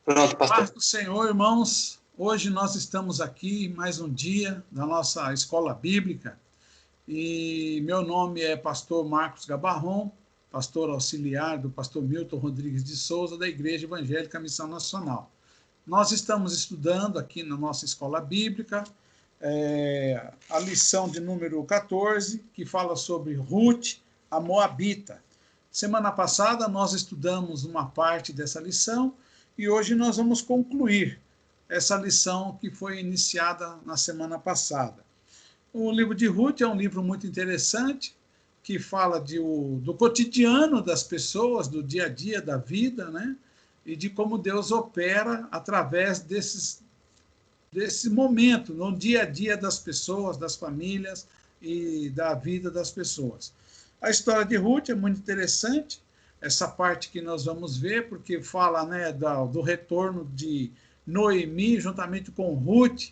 Pronto, pastor. Paz do Senhor, irmãos. Hoje nós estamos aqui, mais um dia da nossa escola bíblica. E meu nome é pastor Marcos Gabarron, pastor auxiliar do pastor Milton Rodrigues de Souza, da Igreja Evangélica Missão Nacional. Nós estamos estudando aqui na nossa escola bíblica a lição de número 14, que fala sobre Ruth, a Moabita. Semana passada nós estudamos uma parte dessa lição e hoje nós vamos concluir essa lição que foi iniciada na semana passada. O livro de Ruth é um livro muito interessante, que fala do cotidiano das pessoas, do dia a dia da vida, né? E de como Deus opera através desse momento, no dia a dia das pessoas, das famílias e da vida das pessoas. A história de Ruth é muito interessante, essa parte que nós vamos ver, porque fala, né, do retorno de Noemi, juntamente com Ruth,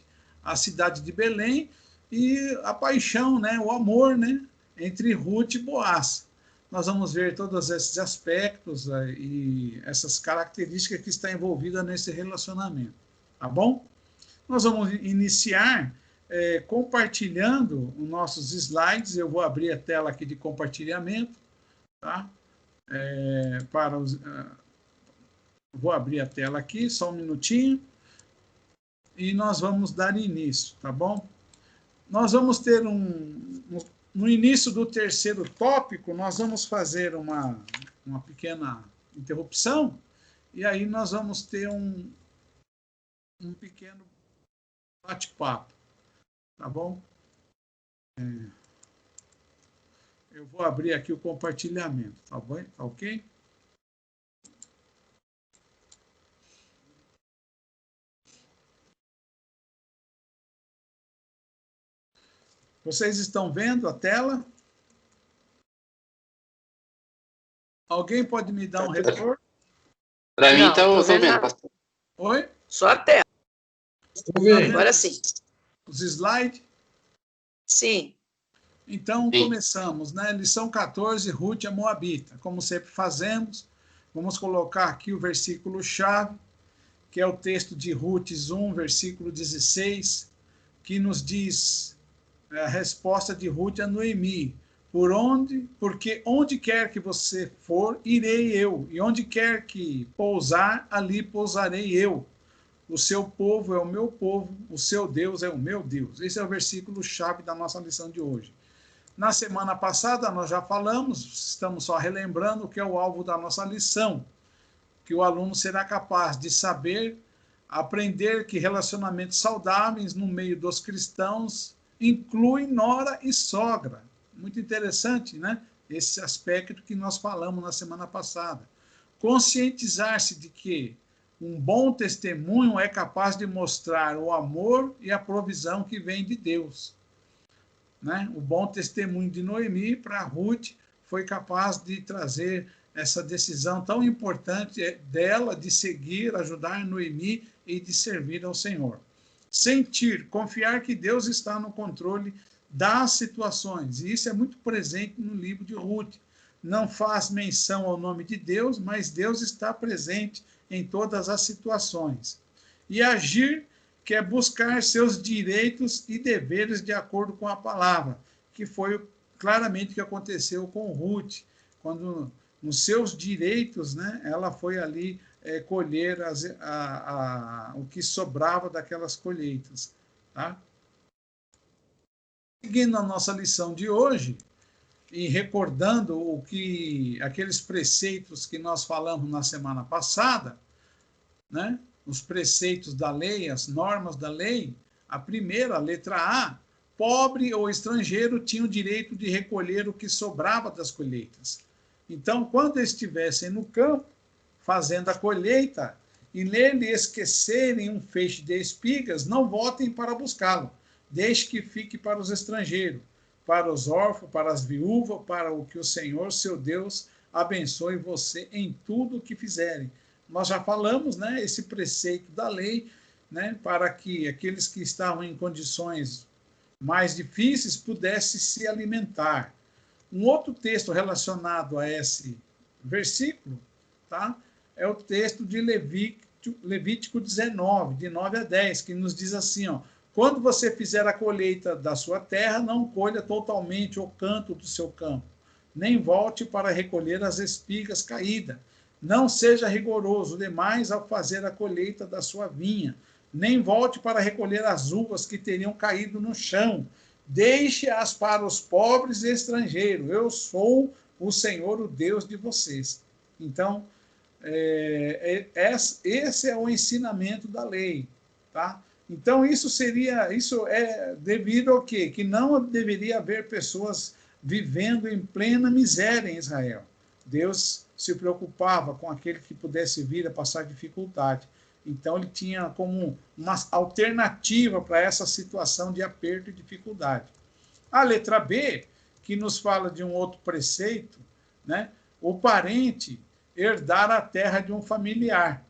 à cidade de Belém, e a paixão, né, o amor, né, entre Ruth e Boaz. Nós vamos ver todos esses aspectos e essas características que estão envolvidas nesse relacionamento, tá bom? Nós vamos iniciar compartilhando os nossos slides. Eu vou abrir a tela aqui de compartilhamento, tá? Vou abrir a tela aqui, só um minutinho, e nós vamos dar início, tá bom? Nós vamos ter no início do terceiro tópico, nós vamos fazer uma pequena interrupção, e aí nós vamos ter um pequeno bate-papo, tá bom? Eu vou abrir aqui o compartilhamento, tá bom? Tá ok? Vocês estão vendo a tela? Alguém pode me dar um retorno? Para mim, então, eu estou vendo, pastor. Oi? Só a tela. Estou vendo. Agora sim. Os slides? Sim. Então, Sim. começamos, né? Lição 14, Ruth a Moabita. Como sempre fazemos, vamos colocar aqui o versículo-chave, que é o texto de Ruth 1, versículo 16, que nos diz a resposta de Ruth a Noemi. Porque onde quer que você for, irei eu, e onde quer que pousar, ali pousarei eu. O seu povo é o meu povo, o seu Deus é o meu Deus. Esse é o versículo-chave da nossa lição de hoje. Na semana passada nós já falamos, estamos só relembrando o que é o alvo da nossa lição, que o aluno será capaz de saber, aprender que relacionamentos saudáveis no meio dos cristãos incluem nora e sogra. Muito interessante, né? Esse aspecto que nós falamos na semana passada. Conscientizar-se de que um bom testemunho é capaz de mostrar o amor e a provisão que vem de Deus. Né? O bom testemunho de Noemi para Ruth foi capaz de trazer essa decisão tão importante dela de seguir, ajudar Noemi e de servir ao Senhor. Sentir, confiar que Deus está no controle das situações. E isso é muito presente no livro de Ruth. Não faz menção ao nome de Deus, mas Deus está presente em todas as situações. E agir, que é buscar seus direitos e deveres de acordo com a palavra, que foi claramente o que aconteceu com Ruth, quando nos seus direitos, né, ela foi ali colher o que sobrava daquelas colheitas. Tá? Seguindo a nossa lição de hoje, e recordando aqueles preceitos que nós falamos na semana passada, né? Os preceitos da lei, as normas da lei, a primeira, a letra A, pobre ou estrangeiro tinha o direito de recolher o que sobrava das colheitas. Então, quando estivessem no campo, fazendo a colheita, e nele esquecerem um feixe de espigas, não voltem para buscá-lo, deixe que fique para os estrangeiros, para os órfãos, para as viúvas, para o que o Senhor, seu Deus, abençoe você em tudo o que fizerem. Nós já falamos, né, esse preceito da lei, né, para que aqueles que estavam em condições mais difíceis pudessem se alimentar. Um outro texto relacionado a esse versículo, tá, é o texto de Levítico Levítico 19, de 9 a 10, que nos diz assim, ó, quando você fizer a colheita da sua terra, não colha totalmente o canto do seu campo, nem volte para recolher as espigas caídas. Não seja rigoroso demais ao fazer a colheita da sua vinha, nem volte para recolher as uvas que teriam caído no chão. Deixe-as para os pobres e estrangeiros. Eu sou o Senhor, o Deus de vocês. Então, esse é o ensinamento da lei, tá? Então, isso é devido ao quê? Que não deveria haver pessoas vivendo em plena miséria em Israel. Deus se preocupava com aquele que pudesse vir a passar dificuldade. Então, ele tinha como uma alternativa para essa situação de aperto e dificuldade. A letra B, que nos fala de um outro preceito, né? O parente herdar a terra de um familiar.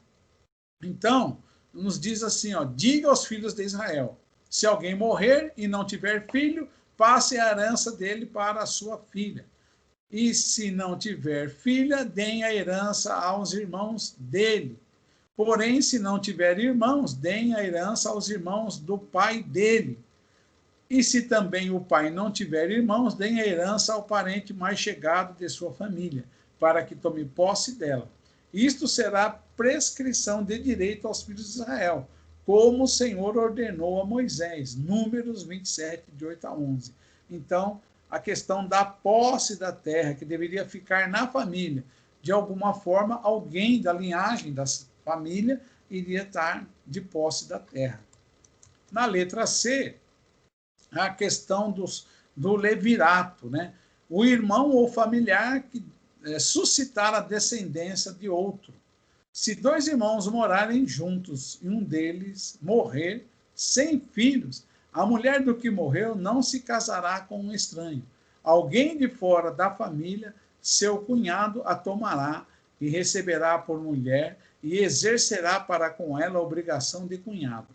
Então, nos diz assim, ó, diga aos filhos de Israel, se alguém morrer e não tiver filho, passe a herança dele para a sua filha. E se não tiver filha, deem a herança aos irmãos dele. Porém, se não tiver irmãos, deem a herança aos irmãos do pai dele. E se também o pai não tiver irmãos, deem a herança ao parente mais chegado de sua família, para que tome posse dela. Isto será prescrição de direito aos filhos de Israel, como o Senhor ordenou a Moisés. Números 27, de 8 a 11. Então, a questão da posse da terra, que deveria ficar na família, de alguma forma, alguém da linhagem da família iria estar de posse da terra. Na letra C, a questão do levirato, né? O irmão ou familiar que suscitar a descendência de outro. Se dois irmãos morarem juntos e um deles morrer sem filhos, a mulher do que morreu não se casará com um estranho. Alguém de fora da família, seu cunhado a tomará e receberá por mulher e exercerá para com ela a obrigação de cunhado.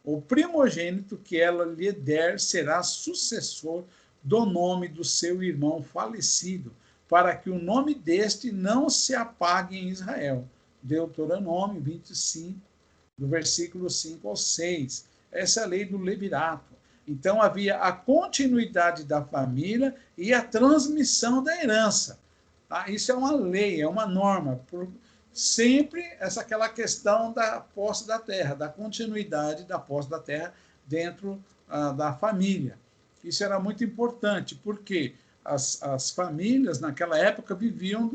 O primogênito que ela lhe der será sucessor do nome do seu irmão falecido, para que o nome deste não se apague em Israel. Deuteronômio 25, do versículo 5 ao 6. Essa é a lei do levirato. Então, havia a continuidade da família e a transmissão da herança. Tá? Isso é uma lei, é uma norma. Sempre aquela questão da posse da terra, da continuidade da posse da terra dentro da família. Isso era muito importante, porque as famílias, naquela época, viviam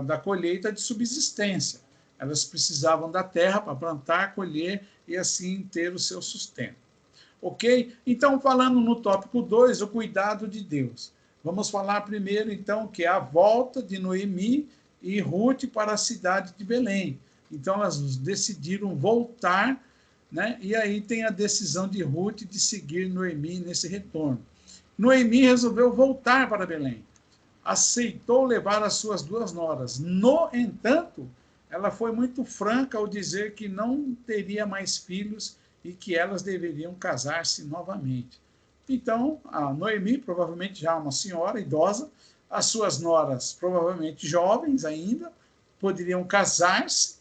da colheita de subsistência. Elas precisavam da terra para plantar, colher e assim ter o seu sustento. Ok? Então, falando no tópico 2, o cuidado de Deus. Vamos falar primeiro, então, que é a volta de Noemi e Ruth para a cidade de Belém. Então, elas decidiram voltar, né? E aí tem a decisão de Ruth de seguir Noemi nesse retorno. Noemi resolveu voltar para Belém. Aceitou levar as suas duas noras. No entanto, ela foi muito franca ao dizer que não teria mais filhos e que elas deveriam casar-se novamente. Então, a Noemi, provavelmente já uma senhora idosa, as suas noras, provavelmente jovens ainda, poderiam casar-se,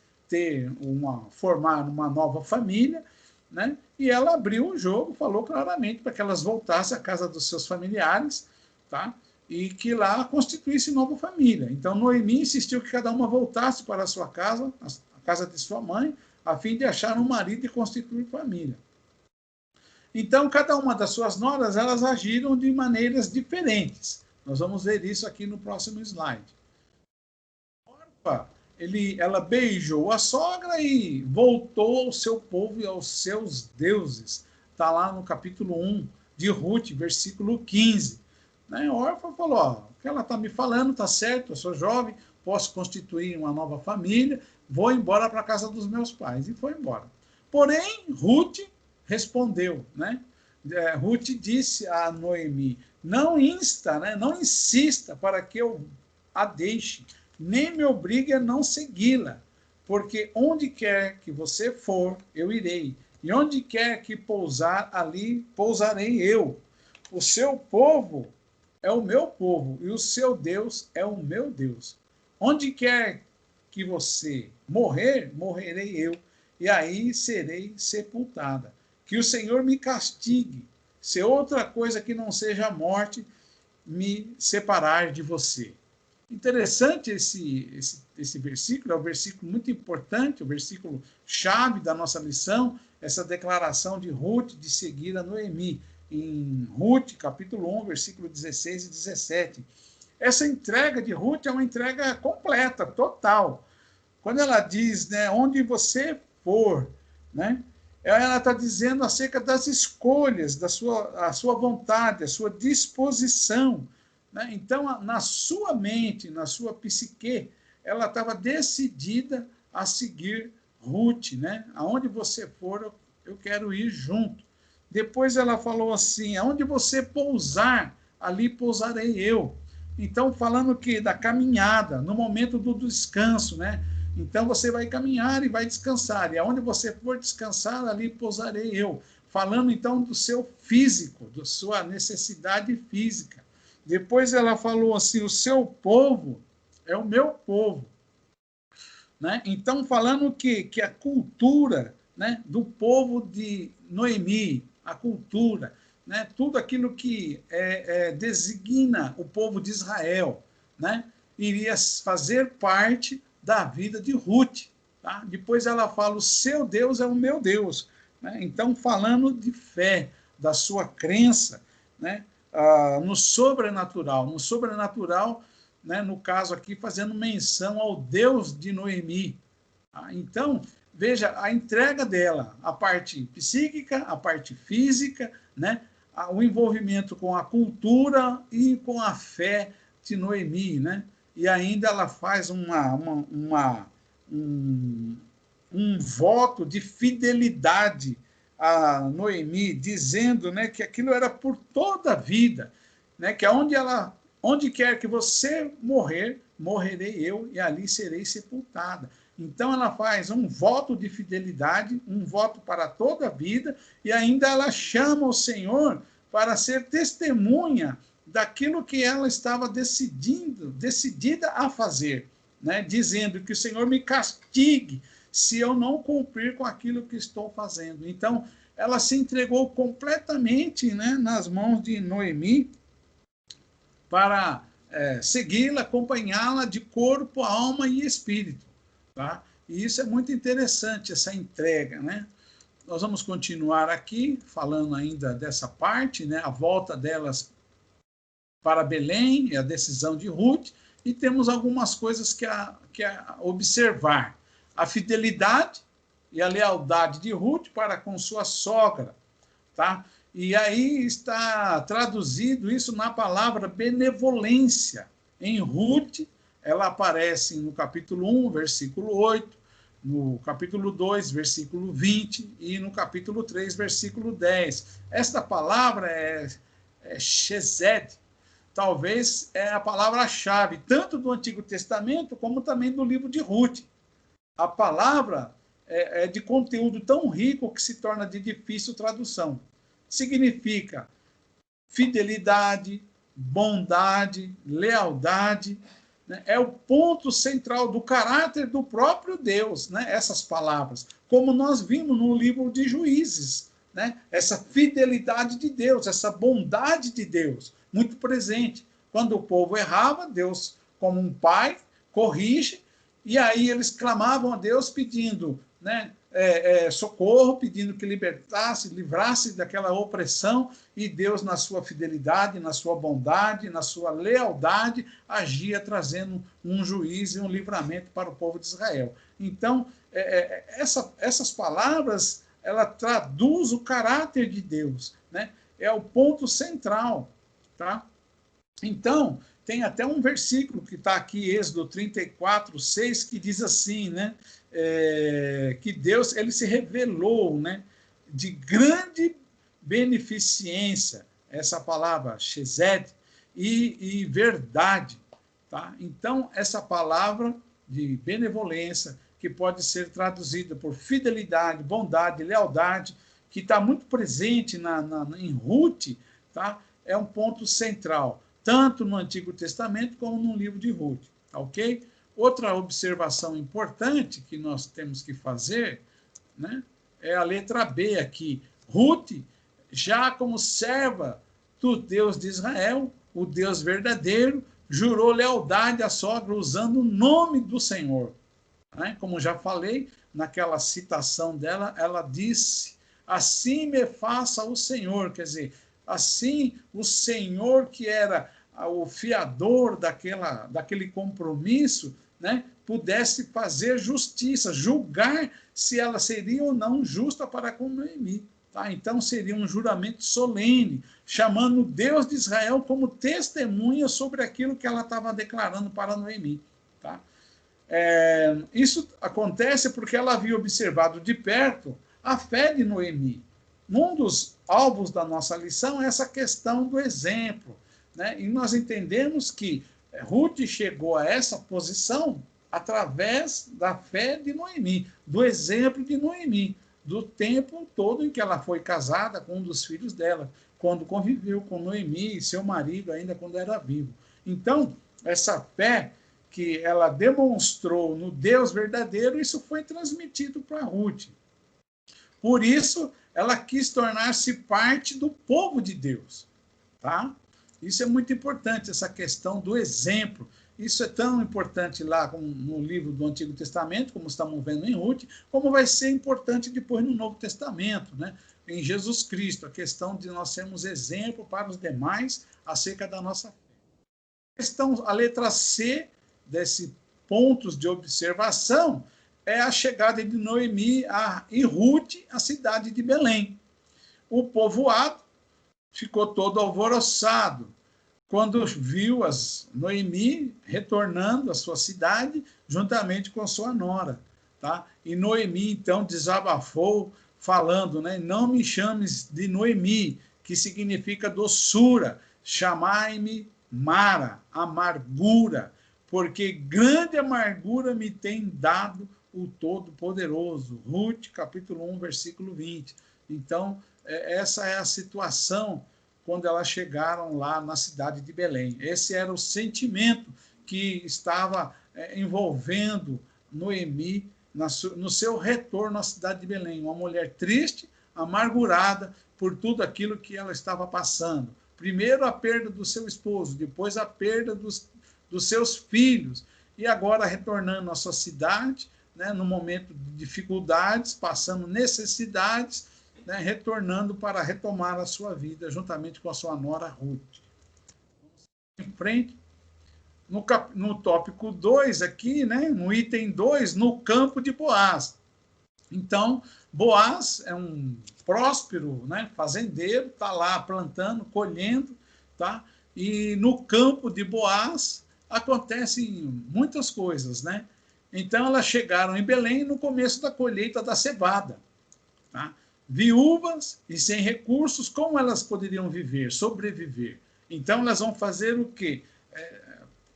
formar uma nova família, né? E ela abriu o jogo, falou claramente para que elas voltassem à casa dos seus familiares, tá? E que lá constituísse nova família. Então, Noemi insistiu que cada uma voltasse para a sua casa, a casa de sua mãe, a fim de achar um marido e constituir família. Então, cada uma das suas noras, elas agiram de maneiras diferentes. Nós vamos ver isso aqui no próximo slide. Orfa, ela beijou a sogra e voltou ao seu povo e aos seus deuses. Está lá no capítulo 1 de Ruth, versículo 15. Né? Orfa falou, ó, o que ela está me falando está certo, eu sou jovem, posso constituir uma nova família, vou embora para a casa dos meus pais. E foi embora. Porém, Ruth respondeu, né? Ruth disse a Noemi, não insista para que eu a deixe, nem me obrigue a não segui-la, porque onde quer que você for, eu irei, e onde quer que pousar, ali pousarei eu. O seu povo é o meu povo, e o seu Deus é o meu Deus. Onde quer que você morrer, morrerei eu, e aí serei sepultada. Que o Senhor me castigue, se outra coisa que não seja a morte me separar de você. Interessante esse versículo, é um versículo muito importante, o versículo chave da nossa lição, essa declaração de Ruth de seguir a Noemi, em Ruth, capítulo 1, versículo 16 e 17. Essa entrega de Ruth é uma entrega completa, total. Quando ela diz, né, onde você for, né, ela está dizendo acerca das escolhas, a sua vontade, a sua disposição. Né? Então, na sua mente, na sua psique, ela estava decidida a seguir Ruth. Né? Aonde você for, eu quero ir junto. Depois ela falou assim, aonde você pousar, ali pousarei eu. Então, falando que da caminhada, no momento do descanso, né? Então, você vai caminhar e vai descansar. E aonde você for descansar, ali pousarei eu. Falando, então, do seu físico, da sua necessidade física. Depois ela falou assim, o seu povo é o meu povo. Né? Então, falando que a cultura, né, do povo de Noemi, a cultura, né, tudo aquilo que designa o povo de Israel, né, iria fazer parte da vida de Ruth. Tá? Depois ela fala, o seu Deus é o meu Deus. Né? Então, falando de fé, da sua crença, né, no sobrenatural. No sobrenatural, né, no caso aqui, fazendo menção ao Deus de Noemi. Tá? Então, veja, a entrega dela, a parte psíquica, a parte física, né, o envolvimento com a cultura e com a fé de Noemi. Né? E ainda ela faz um voto de fidelidade a Noemi, dizendo, né, que aquilo era por toda a vida, né, que onde quer que você morrer, morrerei eu e ali serei sepultada. Então ela faz um voto de fidelidade, um voto para toda a vida, e ainda ela chama o Senhor para ser testemunha daquilo que ela estava decidida a fazer, né, dizendo que o Senhor me castigue se eu não cumprir com aquilo que estou fazendo. Então, ela se entregou completamente, né, nas mãos de Noemi para segui-la, acompanhá-la de corpo, alma e espírito. Tá? E isso é muito interessante, essa entrega. Né? Nós vamos continuar aqui, falando ainda dessa parte, né, a volta delas para Belém, e a decisão de Ruth, e temos algumas coisas que observar. A fidelidade e a lealdade de Ruth para com sua sogra. Tá? E aí está traduzido isso na palavra benevolência. Em Ruth, ela aparece no capítulo 1, versículo 8, no capítulo 2, versículo 20, e no capítulo 3, versículo 10. Esta palavra é Chesed, talvez é a palavra-chave, tanto do Antigo Testamento, como também do livro de Ruth. A palavra é de conteúdo tão rico que se torna de difícil tradução. Significa fidelidade, bondade, lealdade. Né? É o ponto central do caráter do próprio Deus, né? Essas palavras. Como nós vimos no livro de Juízes. Né? Essa fidelidade de Deus, essa bondade de Deus, muito presente. Quando o povo errava, Deus, como um pai, corrige. E aí eles clamavam a Deus pedindo, né, socorro, pedindo que libertasse, livrasse daquela opressão, e Deus, na sua fidelidade, na sua bondade, na sua lealdade, agia trazendo um juízo e um livramento para o povo de Israel. Então, essas palavras, ela traduz o caráter de Deus, né? É o ponto central, tá? Então, tem até um versículo que está aqui, Êxodo 34, 6, que diz assim, né, que Deus, ele se revelou, né, de grande beneficência, essa palavra, Chesed, e verdade. Tá? Então, essa palavra de benevolência, que pode ser traduzida por fidelidade, bondade, lealdade, que está muito presente em Ruth, tá? É um ponto central, tanto no Antigo Testamento como no livro de Ruth, tá ok? Outra observação importante que nós temos que fazer, né, é a letra B aqui. Ruth, já como serva do Deus de Israel, o Deus verdadeiro, jurou lealdade à sogra usando o nome do Senhor. Né? Como já falei, naquela citação dela, ela disse, assim me faça o Senhor, quer dizer, assim o Senhor que era o fiador daquele compromisso, né, pudesse fazer justiça, julgar se ela seria ou não justa para com Noemi. Tá? Então seria um juramento solene, chamando o Deus de Israel como testemunha sobre aquilo que ela estava declarando para Noemi. Tá? Isso acontece porque ela havia observado de perto a fé de Noemi. Um dos alvos da nossa lição é essa questão do exemplo. Né? E nós entendemos que Ruth chegou a essa posição através da fé de Noemi, do exemplo de Noemi, do tempo todo em que ela foi casada com um dos filhos dela, quando conviveu com Noemi e seu marido ainda quando era vivo. Então, essa fé que ela demonstrou no Deus verdadeiro, isso foi transmitido para Ruth. Por isso, ela quis tornar-se parte do povo de Deus. Tá? Isso é muito importante, essa questão do exemplo. Isso é tão importante lá como no livro do Antigo Testamento, como estamos vendo em Ruth, como vai ser importante depois no Novo Testamento, né? Em Jesus Cristo, a questão de nós sermos exemplo para os demais acerca da nossa fé. A letra C desses pontos de observação é a chegada de Noemi e Ruth à cidade de Belém. O povoado ficou todo alvoroçado quando viu Noemi retornando à sua cidade juntamente com sua nora. Tá? E Noemi, então, desabafou, falando, né, não me chames de Noemi, que significa doçura, chamai-me Mara, amargura, porque grande amargura me tem dado o Todo-Poderoso. Ruth, capítulo 1, versículo 20. Então, essa é a situação quando elas chegaram lá na cidade de Belém. Esse era o sentimento que estava envolvendo Noemi no seu retorno à cidade de Belém. Uma mulher triste, amargurada por tudo aquilo que ela estava passando. Primeiro a perda do seu esposo, depois a perda dos seus filhos, e agora retornando à sua cidade, né, no momento de dificuldades, passando necessidades, né, retornando para retomar a sua vida, juntamente com a sua nora Ruth. Em frente, no tópico 2 aqui, né, no item 2, no campo de Boaz. Então, Boaz é um próspero, né, fazendeiro, está lá plantando, colhendo, tá? E no campo de Boaz acontecem muitas coisas, né? Então, elas chegaram em Belém no começo da colheita da cevada, tá? Viúvas e sem recursos, como elas poderiam viver, sobreviver? Então, elas vão fazer o quê?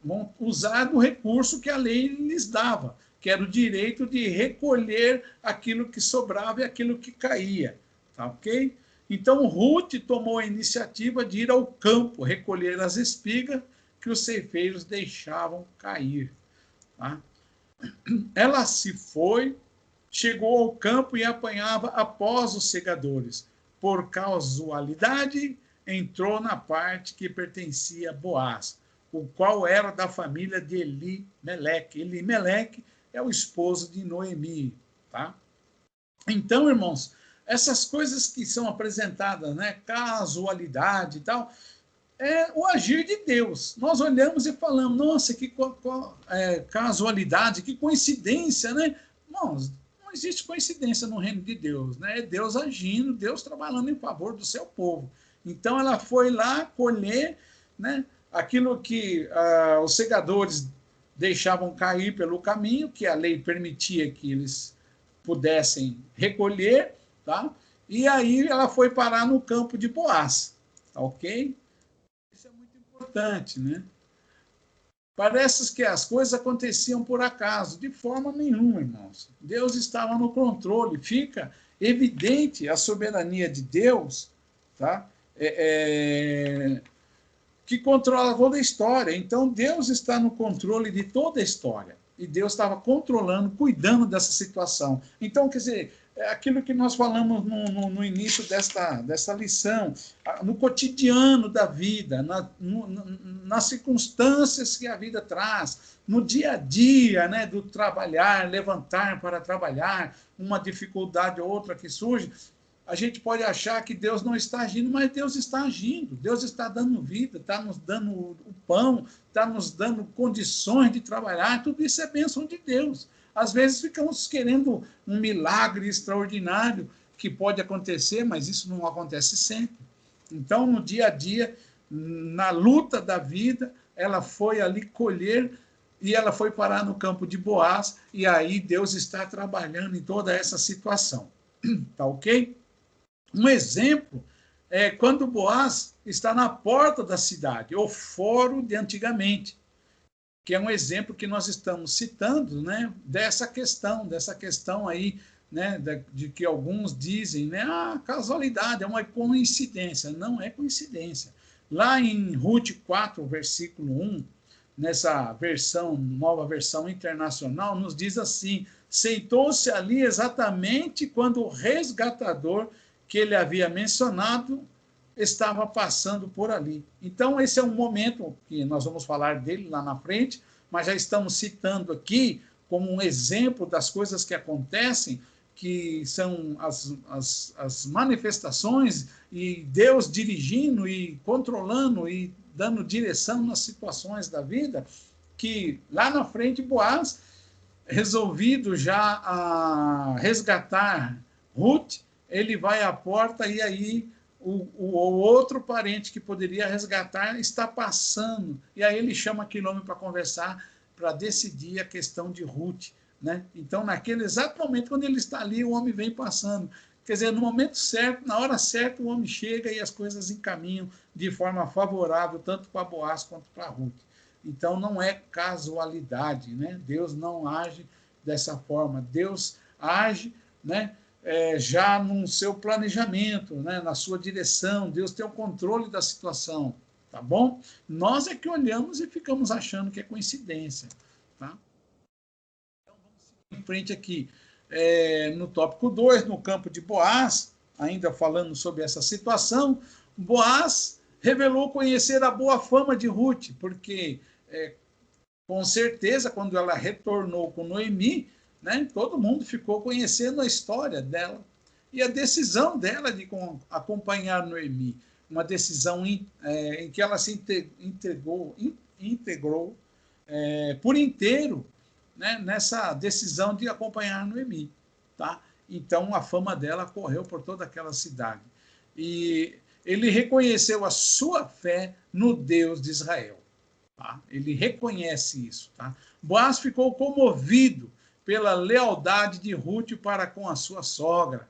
Vão usar do recurso que a lei lhes dava, que era o direito de recolher aquilo que sobrava e aquilo que caía. Tá ok? Então, Ruth tomou a iniciativa de ir ao campo, recolher as espigas que os ceifeiros deixavam cair. Tá? Ela se foi, chegou ao campo e apanhava após os segadores. Por casualidade, entrou na parte que pertencia a Boaz, o qual era da família de Elimeleque. Elimeleque é o esposo de Noemi. Tá? Então, irmãos, essas coisas que são apresentadas, né, casualidade e tal, é o agir de Deus. Nós olhamos e falamos, nossa, que casualidade, que coincidência, né? Irmãos, não existe coincidência no reino de Deus, né? É Deus agindo, Deus trabalhando em favor do seu povo. Então, ela foi lá colher, né, aquilo que os segadores deixavam cair pelo caminho, que a lei permitia que eles pudessem recolher, tá? E aí ela foi parar no campo de Boaz, tá ok? Isso é muito importante, né? Parece que as coisas aconteciam por acaso, de forma nenhuma, irmãos. Deus estava no controle, fica evidente a soberania de Deus, tá? Que controla toda a história. Então, Deus está no controle de toda a história. e Deus estava controlando, cuidando dessa situação. Então, quer dizer, é aquilo que nós falamos no início dessa lição, no cotidiano da vida, nas circunstâncias que a vida traz, no dia a dia, né, do trabalhar, levantar para trabalhar, uma dificuldade ou outra que surge, a gente pode achar que Deus não está agindo, mas Deus está agindo. Deus está dando vida, está nos dando o pão, está nos dando condições de trabalhar. Tudo isso é bênção de Deus. Às vezes ficamos querendo um milagre extraordinário que pode acontecer, mas isso não acontece sempre. Então, no dia a dia, na luta da vida, ela foi ali colher e ela foi parar no campo de Boaz, e aí Deus está trabalhando em toda essa situação. Tá ok? Um exemplo é quando Boaz está na porta da cidade, o fórum de antigamente, que é um exemplo que nós estamos citando, né, dessa questão aí, né, de que alguns dizem, né, casualidade, é uma coincidência. Não é coincidência. Lá em Ruth 4, versículo 1, nessa versão, nova versão internacional, nos diz assim: sentou-se ali exatamente quando o resgatador que ele havia mencionado estava passando por ali. Então, esse é um momento que nós vamos falar dele lá na frente, mas já estamos citando aqui como um exemplo das coisas que acontecem, que são as manifestações, e Deus dirigindo e controlando e dando direção nas situações da vida, que lá na frente Boaz, resolvido já a resgatar Ruth, ele vai à porta e aí o outro parente que poderia resgatar está passando. E aí ele chama aquele homem para conversar, para decidir a questão de Ruth, né? Então, naquele exato momento, quando ele está ali, o homem vem passando. Quer dizer, no momento certo, na hora certa, o homem chega e as coisas encaminham de forma favorável, tanto para Boaz quanto para Ruth. Então, não é casualidade, né? Deus não age dessa forma. Deus age, né, já no seu planejamento, né, na sua direção. Deus tem o controle da situação, tá bom? Nós é que olhamos e ficamos achando que é coincidência, tá? Então, vamos seguir em frente aqui. No tópico 2, no campo de Boaz, ainda falando sobre essa situação, Boaz revelou conhecer a boa fama de Ruth, porque, com certeza, quando ela retornou com Noemi, né, todo mundo ficou conhecendo a história dela e a decisão dela de acompanhar Noemi, uma decisão em que ela se integrou por inteiro, né, nessa decisão de acompanhar Noemi, tá? Então a fama dela correu por toda aquela cidade e ele reconheceu a sua fé no Deus de Israel, tá? Ele reconhece isso, tá? Boaz ficou comovido pela lealdade de Ruth para com a sua sogra.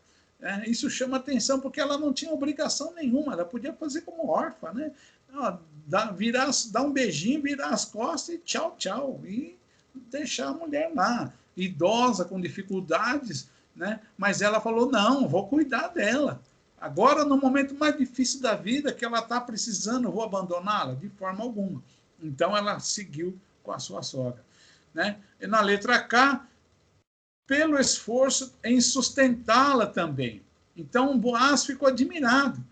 Isso chama atenção, porque ela não tinha obrigação nenhuma, ela podia fazer como órfã, né? Dar um beijinho, virar as costas e tchau, tchau, e deixar a mulher lá, idosa, com dificuldades, né? Mas ela falou, não, vou cuidar dela. Agora, no momento mais difícil da vida, que ela está precisando, vou abandoná-la? De forma alguma. Então, ela seguiu com a sua sogra, né? E na letra K, pelo esforço em sustentá-la também. Então, Boaz ficou admirado,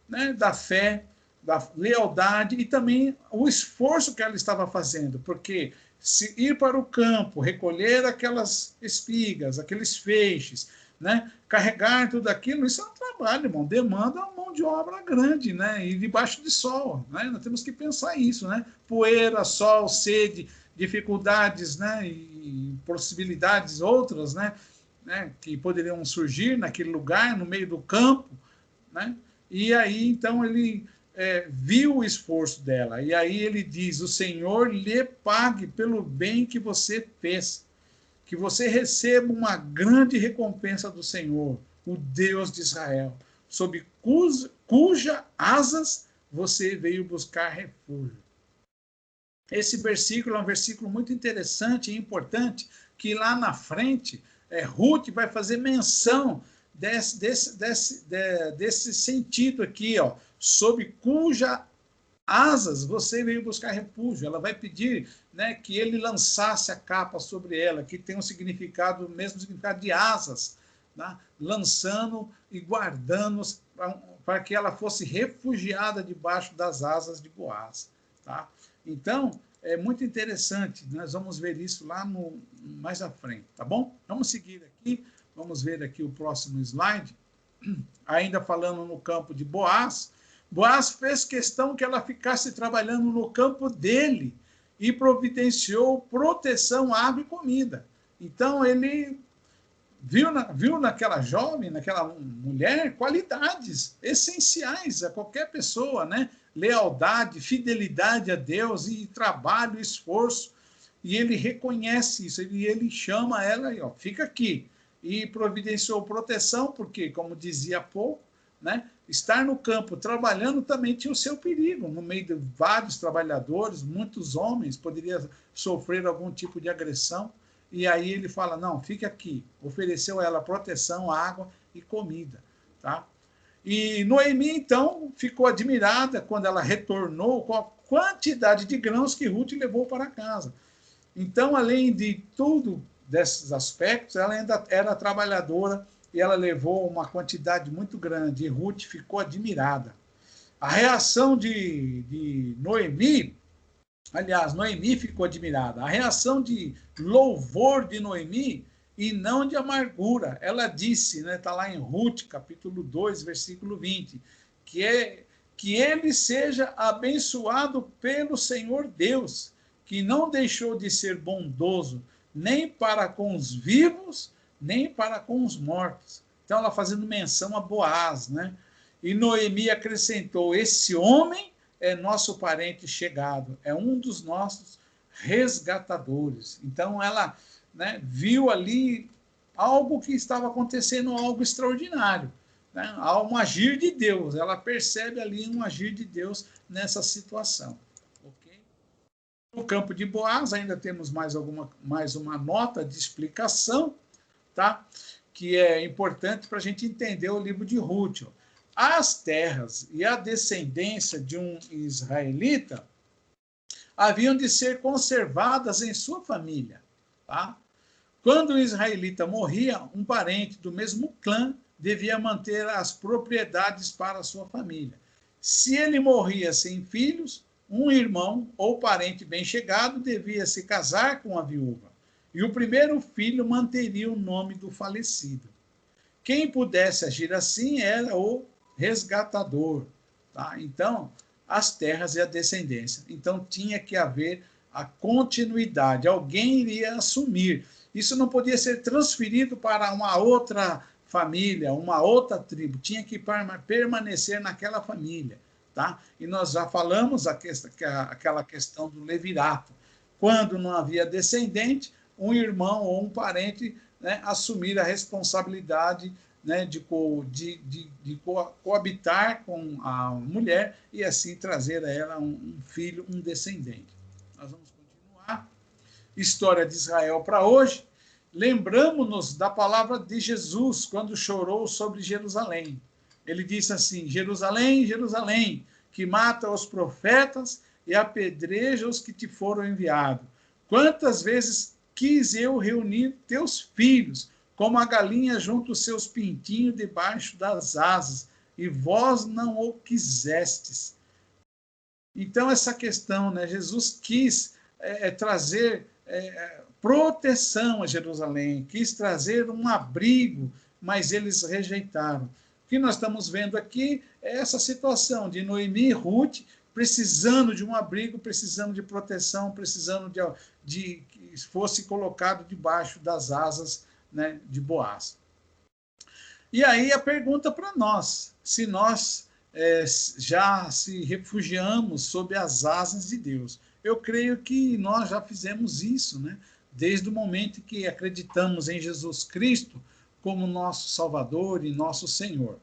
né, da fé, da lealdade e também o esforço que ela estava fazendo, porque se ir para o campo, recolher aquelas espigas, aqueles feixes, né, carregar tudo aquilo, isso é um trabalho, irmão, demanda uma mão de obra grande, né, e debaixo de sol, né, nós temos que pensar isso, né, poeira, sol, sede, dificuldades, né, e possibilidades outras, né, que poderiam surgir naquele lugar, no meio do campo, né, e aí, então, ele viu o esforço dela, e aí ele diz, o Senhor lhe pague pelo bem que você fez, que você receba uma grande recompensa do Senhor, o Deus de Israel, sob cuja asas você veio buscar refúgio. Esse versículo é um versículo muito interessante e importante, que lá na frente, Ruth vai fazer menção desse sentido aqui, ó, sob cuja Asas, você veio buscar refúgio. Ela vai pedir, né, que ele lançasse a capa sobre ela, que tem um significado, o mesmo significado de asas, tá? Lançando e guardando para que ela fosse refugiada debaixo das asas de Boaz. Tá? Então, é muito interessante. Nós vamos ver isso lá mais à frente, tá bom? Vamos seguir aqui. Vamos ver aqui o próximo slide. Ainda falando no campo de Boaz. Boaz fez questão que ela ficasse trabalhando no campo dele e providenciou proteção, água e comida. Então, ele viu naquela jovem, naquela mulher, qualidades essenciais a qualquer pessoa, né? Lealdade, fidelidade a Deus e trabalho, esforço. E ele reconhece isso, e ele chama ela aí, ó, fica aqui. E providenciou proteção, porque, como dizia há pouco, né, estar no campo trabalhando também tinha o seu perigo. No meio de vários trabalhadores, muitos homens poderiam sofrer algum tipo de agressão. E aí ele fala, não, fique aqui. Ofereceu a ela proteção, água e comida. Tá? E Noemi, então, ficou admirada quando ela retornou com a quantidade de grãos que Ruth levou para casa. Então, além de tudo desses aspectos, ela ainda era trabalhadora e ela levou uma quantidade muito grande. E Ruth ficou admirada. A reação de Noemi, aliás, Noemi ficou admirada. A reação de louvor de Noemi e não de amargura. Ela disse, né, está lá em Ruth, capítulo 2, versículo 20, que ele seja abençoado pelo Senhor Deus, que não deixou de ser bondoso, nem para com os vivos, nem para com os mortos. Então, ela fazendo menção a Boaz, né? E Noemi acrescentou, esse homem é nosso parente chegado, é um dos nossos resgatadores. Então, ela, né, viu ali algo que estava acontecendo, algo extraordinário, né? Há um agir de Deus, ela percebe ali um agir de Deus nessa situação. Okay? No campo de Boaz, ainda temos mais uma nota de explicação, tá? Que é importante para a gente entender o livro de Ruth. As terras e a descendência de um israelita haviam de ser conservadas em sua família. Tá? Quando o israelita morria, um parente do mesmo clã devia manter as propriedades para a sua família. Se ele morria sem filhos, um irmão ou parente bem-chegado devia se casar com a viúva, e o primeiro filho manteria o nome do falecido. Quem pudesse agir assim era o resgatador. Tá? Então, as terras e a descendência. Então, tinha que haver a continuidade. Alguém iria assumir. Isso não podia ser transferido para uma outra família, uma outra tribo. Tinha que permanecer naquela família. Tá? E nós já falamos aquela questão do levirato. Quando não havia descendente, um irmão ou um parente, né, assumir a responsabilidade, né, de coabitar com a mulher e assim trazer a ela um filho, um descendente. Nós vamos continuar. História de Israel para hoje. Lembramos-nos da palavra de Jesus quando chorou sobre Jerusalém. Ele disse assim, Jerusalém, Jerusalém, que mata os profetas e apedreja os que te foram enviados. Quantas vezes quis eu reunir teus filhos, como a galinha junto os seus pintinhos debaixo das asas, e vós não o quisestes. Então, essa questão, né? Jesus quis trazer proteção a Jerusalém, quis trazer um abrigo, mas eles rejeitaram. O que nós estamos vendo aqui é essa situação de Noemi e Ruth precisando de um abrigo, precisando de proteção, precisando de que fosse colocado debaixo das asas, né, de Boaz. E aí a pergunta para nós, se nós já se refugiamos sob as asas de Deus. Eu creio que nós já fizemos isso, né? Desde o momento que acreditamos em Jesus Cristo como nosso Salvador e nosso Senhor.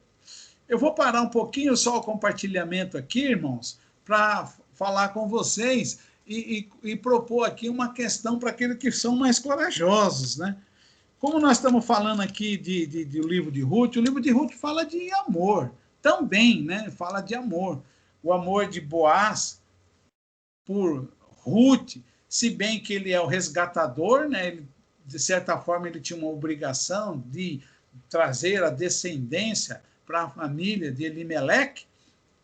Eu vou parar um pouquinho só o compartilhamento aqui, irmãos, para falar com vocês e propor aqui uma questão para aqueles que são mais corajosos, né? Como nós estamos falando aqui do livro de Ruth, o livro de Ruth fala de amor, também, né? Fala de amor. o amor de Boaz por Ruth, se bem que ele é o resgatador, né? Ele, de certa forma, ele tinha uma obrigação de trazer a descendência para a família de Elimeleque,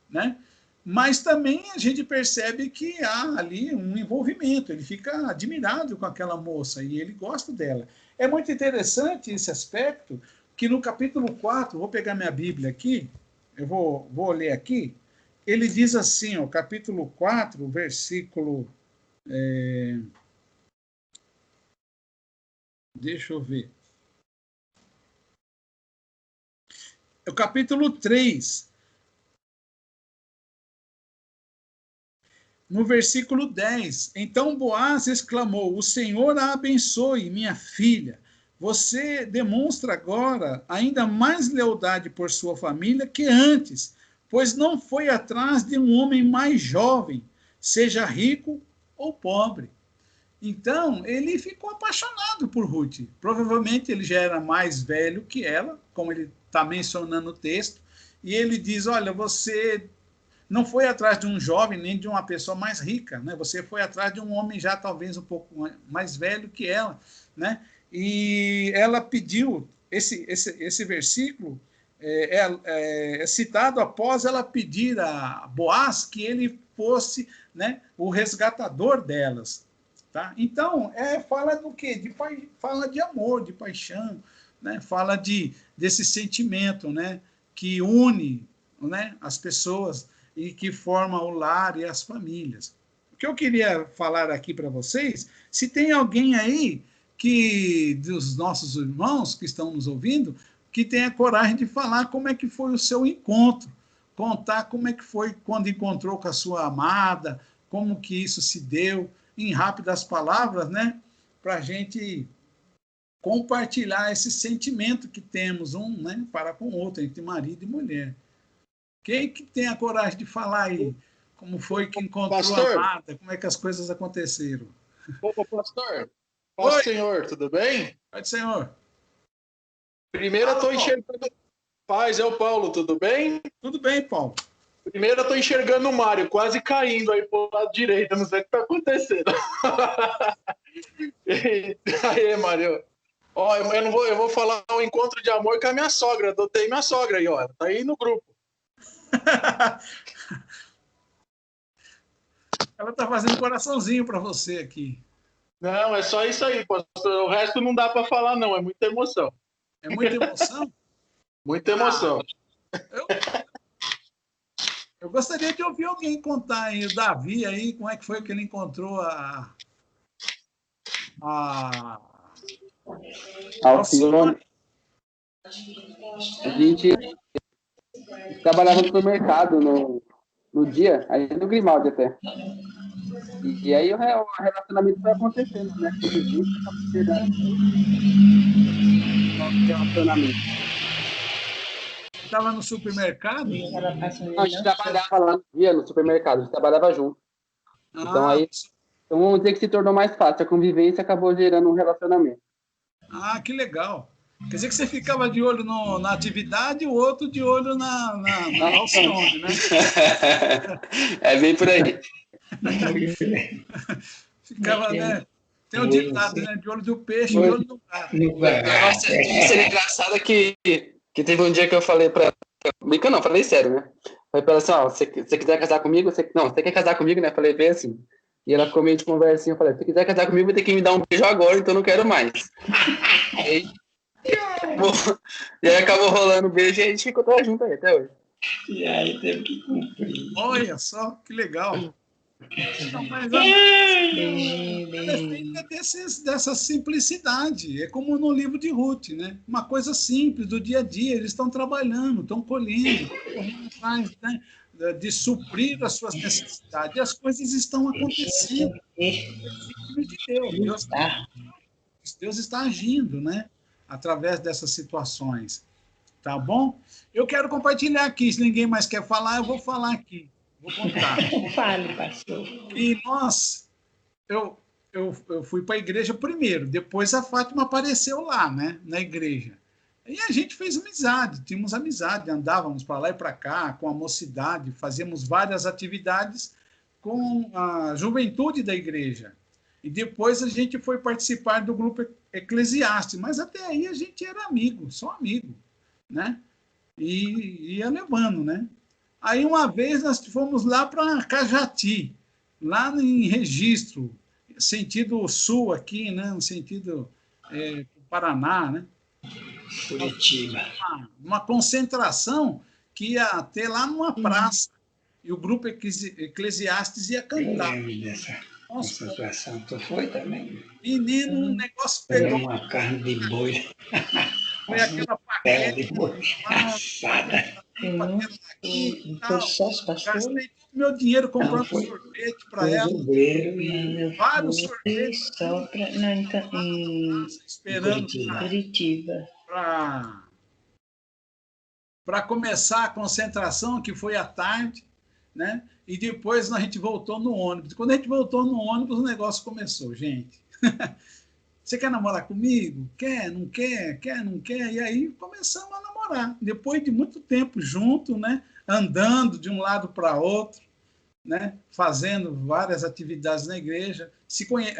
né? Mas também a gente percebe que há ali um envolvimento, ele fica admirado com aquela moça e ele gosta dela. É muito interessante esse aspecto, que no capítulo 4, vou pegar minha Bíblia aqui, eu vou ler aqui, ele diz assim, ó, capítulo 4, versículo... deixa eu ver. É o capítulo 3, no versículo 10. Então Boaz exclamou: o Senhor a abençoe, minha filha. Você demonstra agora ainda mais lealdade por sua família que antes, pois não foi atrás de um homem mais jovem, seja rico ou pobre. Então, ele ficou apaixonado por Ruth. Provavelmente ele já era mais velho que ela, como ele está mencionando no texto, e ele diz: olha, você não foi atrás de um jovem nem de uma pessoa mais rica, né? Você foi atrás de um homem já talvez um pouco mais velho que ela, né? E ela pediu, esse versículo é citado após ela pedir a Boaz que ele fosse, né, o resgatador delas. Tá? Então, fala do quê? Fala de amor, de paixão, né? Fala desse sentimento, né, que une, né, as pessoas e que forma o lar e as famílias. O que eu queria falar aqui para vocês, se tem alguém aí dos nossos irmãos que estão nos ouvindo, que tenha coragem de falar como é que foi o seu encontro, contar como é que foi quando encontrou com a sua amada, como que isso se deu, em rápidas palavras, né, para a gente compartilhar esse sentimento que temos um, né, para com o outro, entre marido e mulher. Quem que tem a coragem de falar aí? Como foi que encontrou pastor, a amada? Como é que as coisas aconteceram? Ô, pastor, paz, Senhor, tudo bem? Pode, Senhor. Primeiro eu estou enxergando... Paz, é o Paulo, tudo bem? Tudo bem, Paulo. Primeiro eu estou enxergando o Mário, quase caindo aí pro lado direito, não sei o que está acontecendo. Aí, Mário. Ó, eu vou falar um encontro de amor com a minha sogra, adotei minha sogra aí, ó, tá aí no grupo. Ela está fazendo coraçãozinho para você aqui. Não, é só isso aí, pastor. O resto não dá para falar, não. É muita emoção. É muita emoção? Muita emoção. Eu gostaria de ouvir alguém contar aí, o Davi aí, como é que foi que ele encontrou a Alcione. A gente trabalhava no supermercado no dia, aí no Grimaldi até. E aí o relacionamento foi acontecendo, né? Estava no supermercado? Não, a gente trabalhava lá no dia, no supermercado, a gente trabalhava junto. Então aí, vamos dizer que se tornou mais fácil, a convivência acabou gerando um relacionamento. Ah, que legal. Quer dizer que você ficava de olho na atividade e o outro de olho na Alcione, né? É bem por aí. Ficava, né? Tem um ditado, né? De olho do peixe e de olho do gato. Nossa, seria engraçado que teve um dia que eu falei pra... Brincando, não, falei sério, né? Falei pra ela assim, ó, você quiser casar comigo? Você quer casar comigo, né? Falei bem assim. E ela ficou meio de conversinha, eu falei, se quiser casar comigo, vai ter que me dar um beijo agora, então eu não quero mais. E aí acabou rolando o beijo e a gente ficou junto aí até hoje. E aí teve que cumprir. Olha só, que legal. Então, mas dessa simplicidade. É como no livro de Ruth, né? Uma coisa simples do dia a dia. Eles estão trabalhando, estão colhendo, correndo atrás, né, de suprir as suas necessidades. E as coisas estão acontecendo. Deus está agindo, né? Através dessas situações. Tá bom? Eu quero compartilhar aqui. Se ninguém mais quer falar, eu vou falar aqui. Vou contar. Fale, pastor. E eu fui para a igreja primeiro, depois a Fátima apareceu lá, né, na igreja. E a gente fez amizade, tínhamos amizade, andávamos para lá e para cá com a mocidade, fazíamos várias atividades com a juventude da igreja. E depois a gente foi participar do grupo Eclesiastes, mas até aí a gente era amigo, só amigo, né? E ia levando, né? Aí uma vez nós fomos lá para Cajati, lá em Registro, sentido sul aqui, né? No sentido Paraná, né? Curitiba. Uma concentração que ia ter lá numa praça. E o grupo Eclesiastes ia Eu cantar. lembro dessa Nossa, concentração. Tu foi também? menino, um negócio Era pegou. uma carne de boi. Foi aquela Pele paquete. de boi assada. Aqui, Foi sucesso, pastor? gastei todo o meu dinheiro comprando Não, foi- sorvete para Foi ela. Zumbeiro. Vários Foi sorvetes. só para. Não, então, em Esperando Curitiba. para começar a concentração, que foi à tarde, né? E depois a gente voltou no ônibus. Quando a gente voltou no ônibus, o negócio começou, gente. Você quer namorar comigo? Quer, não quer? Quer, não quer? E aí começamos a namorar. Depois de muito tempo junto, né? Andando de um lado para outro, né? Fazendo várias atividades na igreja.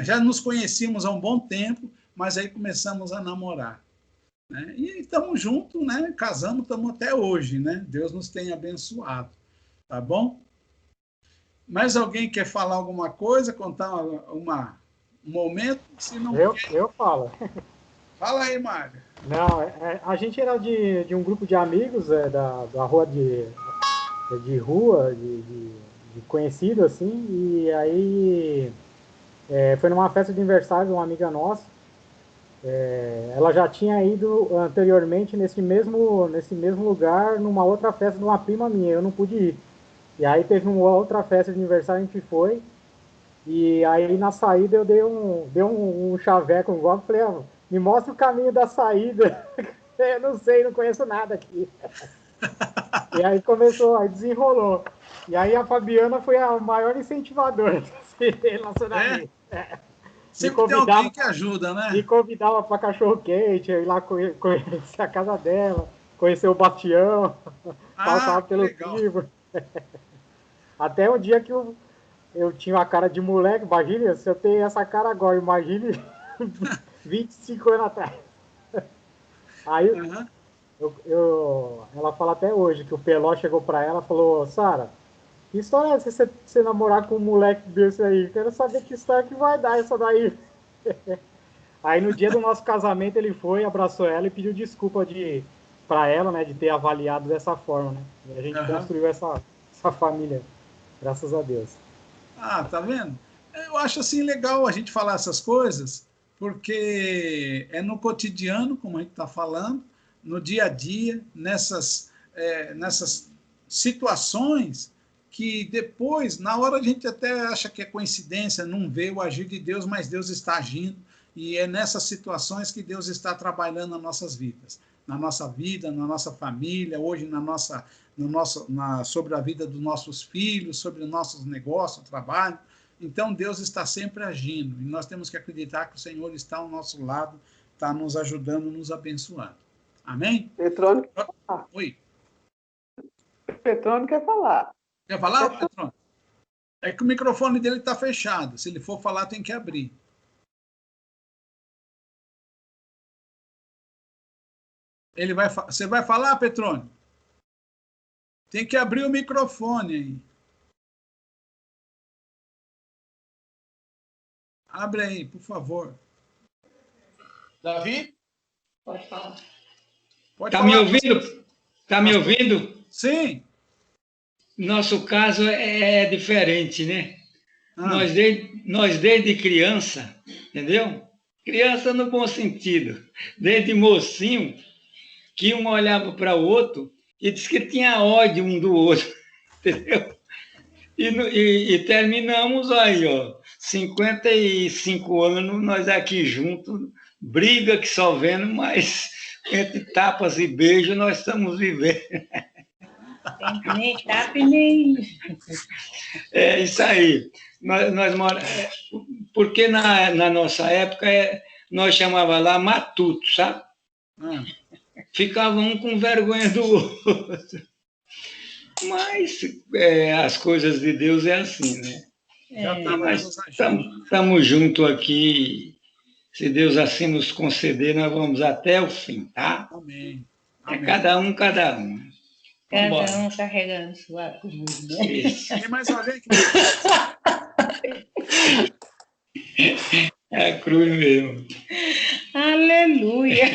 Já nos conhecíamos há um bom tempo, mas aí começamos a namorar. Né? E estamos juntos, né? Casamos, estamos até hoje, né? Deus nos tem abençoado. Tá bom? Mais alguém quer falar alguma coisa, contar um momento? Se não Eu falo. Fala aí, Mário. Não, a gente era de um grupo de amigos da rua de rua, de conhecido, assim, e aí foi numa festa de aniversário de uma amiga nossa. Ela já tinha ido anteriormente nesse mesmo lugar, numa outra festa de uma prima minha, eu não pude ir. E aí teve uma outra festa de aniversário, a gente foi, e aí na saída eu dei um chaveco, um golpe, falei, me mostra o caminho da saída, eu não sei, não conheço nada aqui. E aí começou, aí desenrolou. E aí a Fabiana foi a maior incentivadora desse relacionamento. Sempre tem alguém que ajuda, né? Me convidava para cachorro-quente, ir lá conhecer a casa dela, conhecer o Bastião, passava pelo livro. Até o dia que eu tinha uma cara de moleque, imagine, se eu tenho essa cara agora, imagine 25 anos atrás. Aí ela fala até hoje que o Peló chegou para ela e falou, Sara, que história é essa você namorar com um moleque desse aí? Quero saber que história que vai dar essa daí. Aí no dia do nosso casamento ele foi, abraçou ela e pediu desculpa para ela, né, de ter avaliado dessa forma, né? E a gente construiu essa família, graças a Deus. Tá vendo? Eu acho assim legal a gente falar essas coisas, porque é no cotidiano, como a gente está falando, no dia a dia, nessas situações que depois, na hora a gente até acha que é coincidência, não vê o agir de Deus, mas Deus está agindo, e é nessas situações que Deus está trabalhando nas nossas vidas, na nossa vida, na nossa família, hoje sobre a vida dos nossos filhos, sobre os nossos negócios, trabalho. Então Deus está sempre agindo, e nós temos que acreditar que o Senhor está ao nosso lado, está nos ajudando, nos abençoando. Amém? Petrônio. Oi. Petrônio quer falar. Quer falar, Petrônio? É que o microfone dele está fechado. Se ele for falar, tem que abrir. Você vai falar, Petrônio? Tem que abrir o microfone aí. Abre aí, por favor. Davi? Pode falar. Pode Tá falar. me ouvindo? Tá me ouvindo? Sim. Nosso caso é diferente, né? Nós desde criança, entendeu? Criança no bom sentido. Desde mocinho, que um olhava para o outro e disse que tinha ódio um do outro, entendeu? E terminamos aí, 55 anos, nós aqui juntos, briga que só vendo, mas entre tapas e beijos nós estamos vivendo. Tem nem tapa nem... É isso aí. Porque na nossa época nós chamava lá matuto, sabe? ficava um com vergonha do outro. Mas as coisas de Deus é assim, né? Já E estava nós Deus agindo. estamos juntos aqui. Se Deus assim nos conceder, nós vamos até o fim, tá? Amém. É Amém. cada um, cada um. Cada Vambora. um carregando sua cruz, né? Isso. Tem mais alguém que É a cruz mesmo. Aleluia!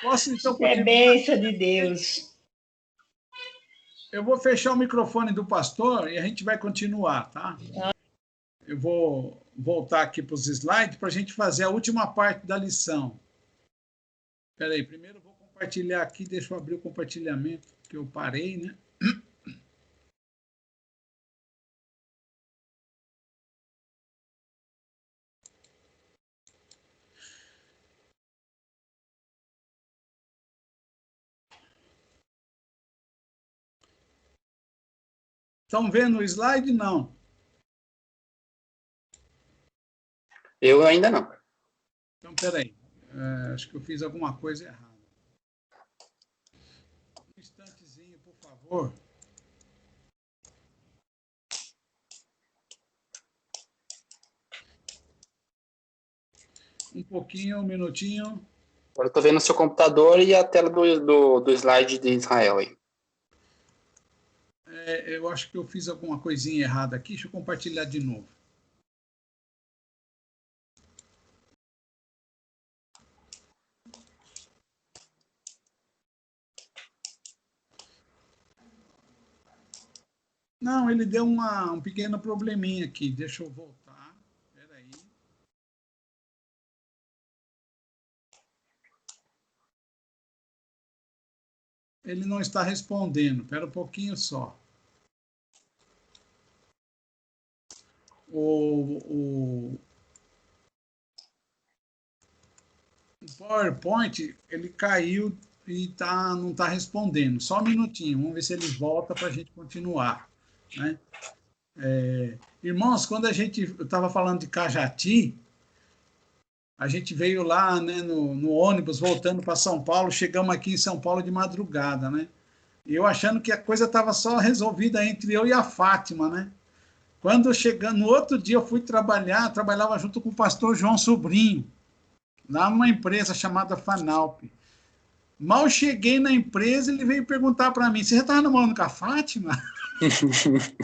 posso então É continuar? bênção de Deus. Eu vou fechar o microfone do pastor e a gente vai continuar, tá? Eu vou voltar aqui para os slides para a gente fazer a última parte da lição. Espera aí, primeiro eu vou compartilhar aqui, deixa eu abrir o compartilhamento, que eu parei, né? Estão vendo o slide? Não. Eu ainda não. Então, peraí. Acho que eu fiz alguma coisa errada. Um instantezinho, por favor. Um pouquinho, um minutinho. Agora eu tô vendo o seu computador e a tela do slide de Israel aí. Eu acho que eu fiz alguma coisinha errada aqui. Deixa eu compartilhar de novo. Não, ele deu um pequeno probleminha aqui. Deixa eu voltar. Espera aí. Ele não está respondendo. Espera um pouquinho só. O PowerPoint, ele caiu e não está respondendo. Só um minutinho. Vamos ver se ele volta para a gente continuar, né? Irmãos, quando eu estava falando de Cajati, a gente veio lá, né, no ônibus, voltando para São Paulo, chegamos aqui em São Paulo de madrugada, né? E eu achando que a coisa estava só resolvida entre eu e a Fátima, né? Quando chegando, no outro dia eu fui trabalhava junto com o pastor João Sobrinho, lá numa empresa chamada Fanalp. Mal cheguei na empresa, ele veio perguntar para mim, você já estava namorando com a Fátima?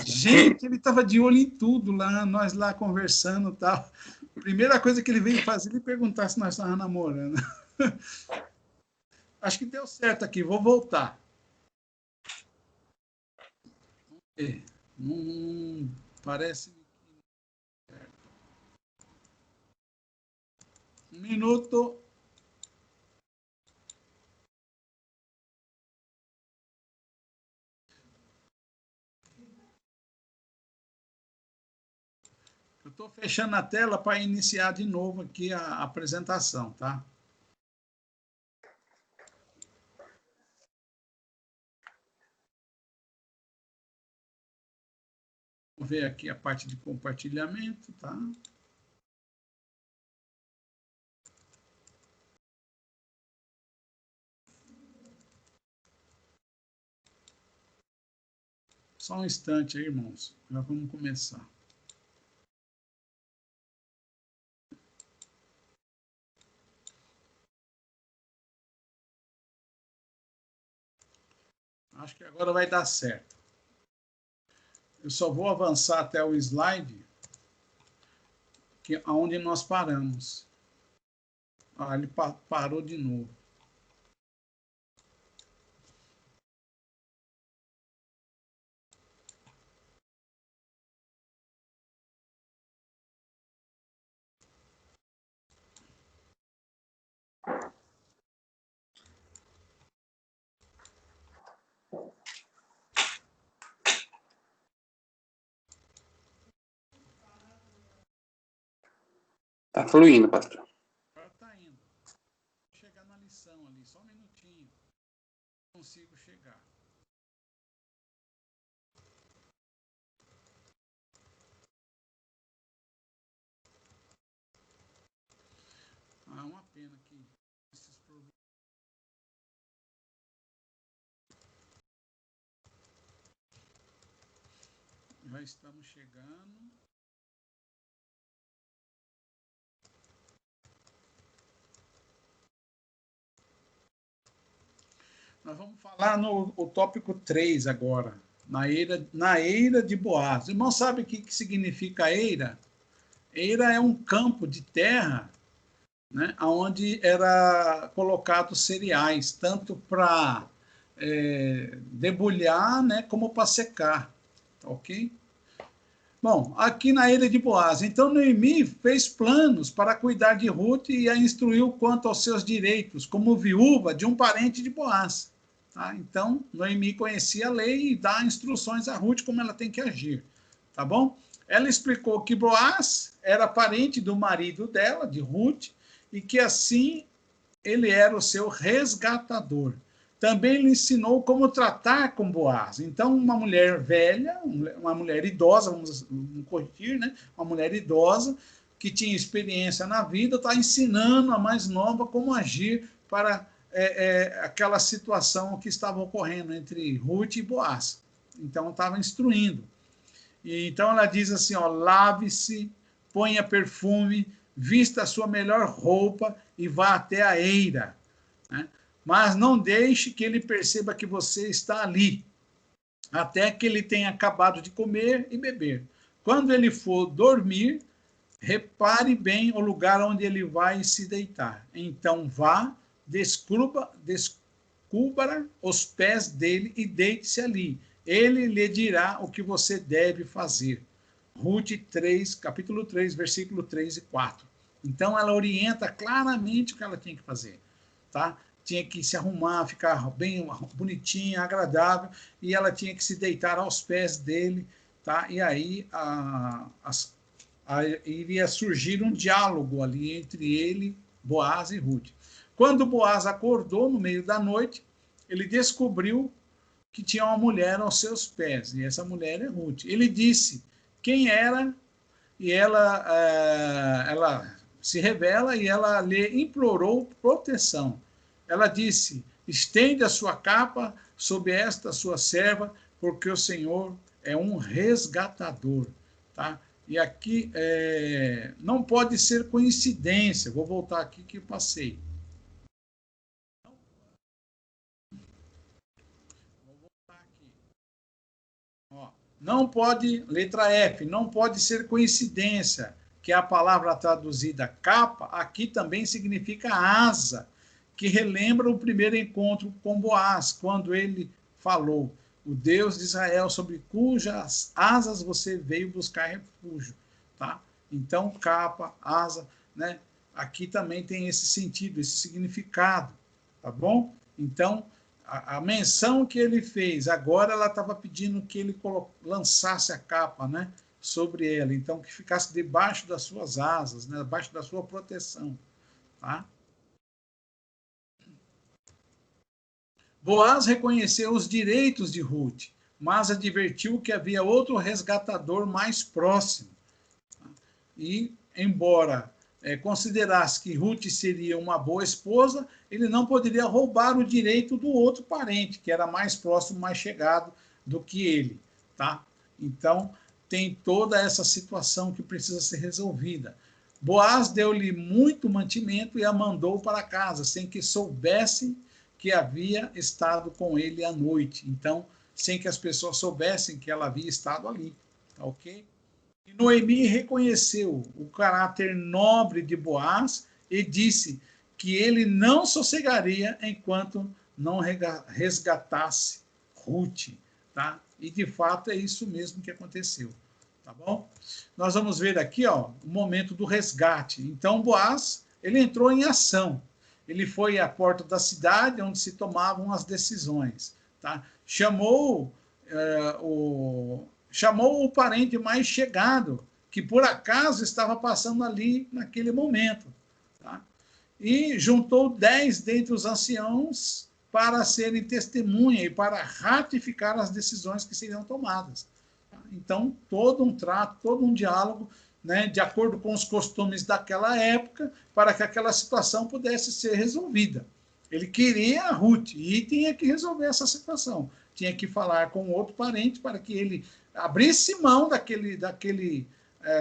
Gente, ele estava de olho em tudo lá, nós lá conversando e tal. Primeira coisa que ele veio fazer, ele perguntar se nós estávamos namorando. Acho que deu certo aqui, vou voltar. Parece. Um minuto. Eu estou fechando a tela para iniciar de novo aqui a apresentação, tá? Vou ver aqui a parte de compartilhamento, tá? Só um instante aí, irmãos. Já vamos começar. Acho que agora vai dar certo. Eu só vou avançar até o slide onde nós paramos. Ele parou de novo. Tá fluindo, pastor. Agora está indo. Vou chegar na lição ali, só um minutinho. Consigo chegar. Uma pena que esses Já estamos chegando. Nós vamos falar no o tópico 3 agora, na eira de Boaz. Irmão, sabe o que significa eira? Eira é um campo de terra, né, onde era colocado cereais, tanto para debulhar, né, como para secar. Tá ok? Bom, aqui na eira de Boaz. Então, Noemi fez planos para cuidar de Ruth e a instruiu quanto aos seus direitos, como viúva de um parente de Boaz. Tá? Então, Noemi conhecia a lei e dá instruções a Ruth como ela tem que agir. Tá bom? Ela explicou que Boaz era parente do marido dela, de Ruth, e que assim ele era o seu resgatador. Também lhe ensinou como tratar com Boaz. Então, uma mulher velha, uma mulher idosa, vamos corrigir, né? Uma mulher idosa que tinha experiência na vida, está ensinando a mais nova como agir para aquela situação que estava ocorrendo entre Ruth e Boaz. Então, estava instruindo. E, então, ela diz assim, ó, lave-se, ponha perfume, vista a sua melhor roupa e vá até a eira, né? Mas não deixe que ele perceba que você está ali, até que ele tenha acabado de comer e beber. Quando ele for dormir, repare bem o lugar onde ele vai se deitar. Então vá, descubra os pés dele e deite-se ali. Ele lhe dirá o que você deve fazer. Ruth 3, capítulo 3, versículo 3 e 4. Então ela orienta claramente o que ela tinha que fazer, tá? Tinha que se arrumar, ficar bem bonitinha, agradável, e ela tinha que se deitar aos pés dele, tá? E aí iria surgir um diálogo ali entre ele, Boaz e Ruth. Quando Boaz acordou no meio da noite, ele descobriu que tinha uma mulher aos seus pés, e essa mulher é Ruth. Ele disse quem era, e ela se revela e ela lhe implorou proteção. Ela disse, estende a sua capa sobre esta sua serva, porque o Senhor é um resgatador. Tá? E aqui não pode ser coincidência. Vou voltar aqui que eu passei. Vou voltar aqui. Ó, não pode, letra F, não pode ser coincidência que a palavra traduzida capa aqui também significa asa, que relembra o primeiro encontro com Boaz, quando ele falou, o Deus de Israel, sobre cujas asas você veio buscar refúgio. Tá? Então, capa, asa, né? Aqui também tem esse sentido, esse significado. Tá bom? Então, a menção que ele fez, agora ela estava pedindo que ele lançasse a capa, né, sobre ela, então que ficasse debaixo das suas asas, né, debaixo da sua proteção. Tá? Boaz reconheceu os direitos de Ruth, mas advertiu que havia outro resgatador mais próximo. E, embora considerasse que Ruth seria uma boa esposa, ele não poderia roubar o direito do outro parente, que era mais próximo, mais chegado do que ele. Tá? Então, tem toda essa situação que precisa ser resolvida. Boaz deu-lhe muito mantimento e a mandou para casa, sem que soubessem que havia estado com ele à noite. Então, sem que as pessoas soubessem que ela havia estado ali. Tá ok? E Noemi reconheceu o caráter nobre de Boaz e disse que ele não sossegaria enquanto não resgatasse Ruth. Tá? E, de fato, é isso mesmo que aconteceu. Tá bom? Nós vamos ver aqui, ó, o momento do resgate. Então, Boaz, ele entrou em ação. Ele foi à porta da cidade, onde se tomavam as decisões. Tá? Chamou o parente mais chegado, que por acaso estava passando ali naquele momento. Tá? E juntou 10 dentre os anciãos para serem testemunha e para ratificar as decisões que seriam tomadas. Tá? Então, todo um trato, todo um diálogo, né, de acordo com os costumes daquela época, para que aquela situação pudesse ser resolvida. Ele queria a Ruth e tinha que resolver essa situação. Tinha que falar com outro parente para que ele abrisse mão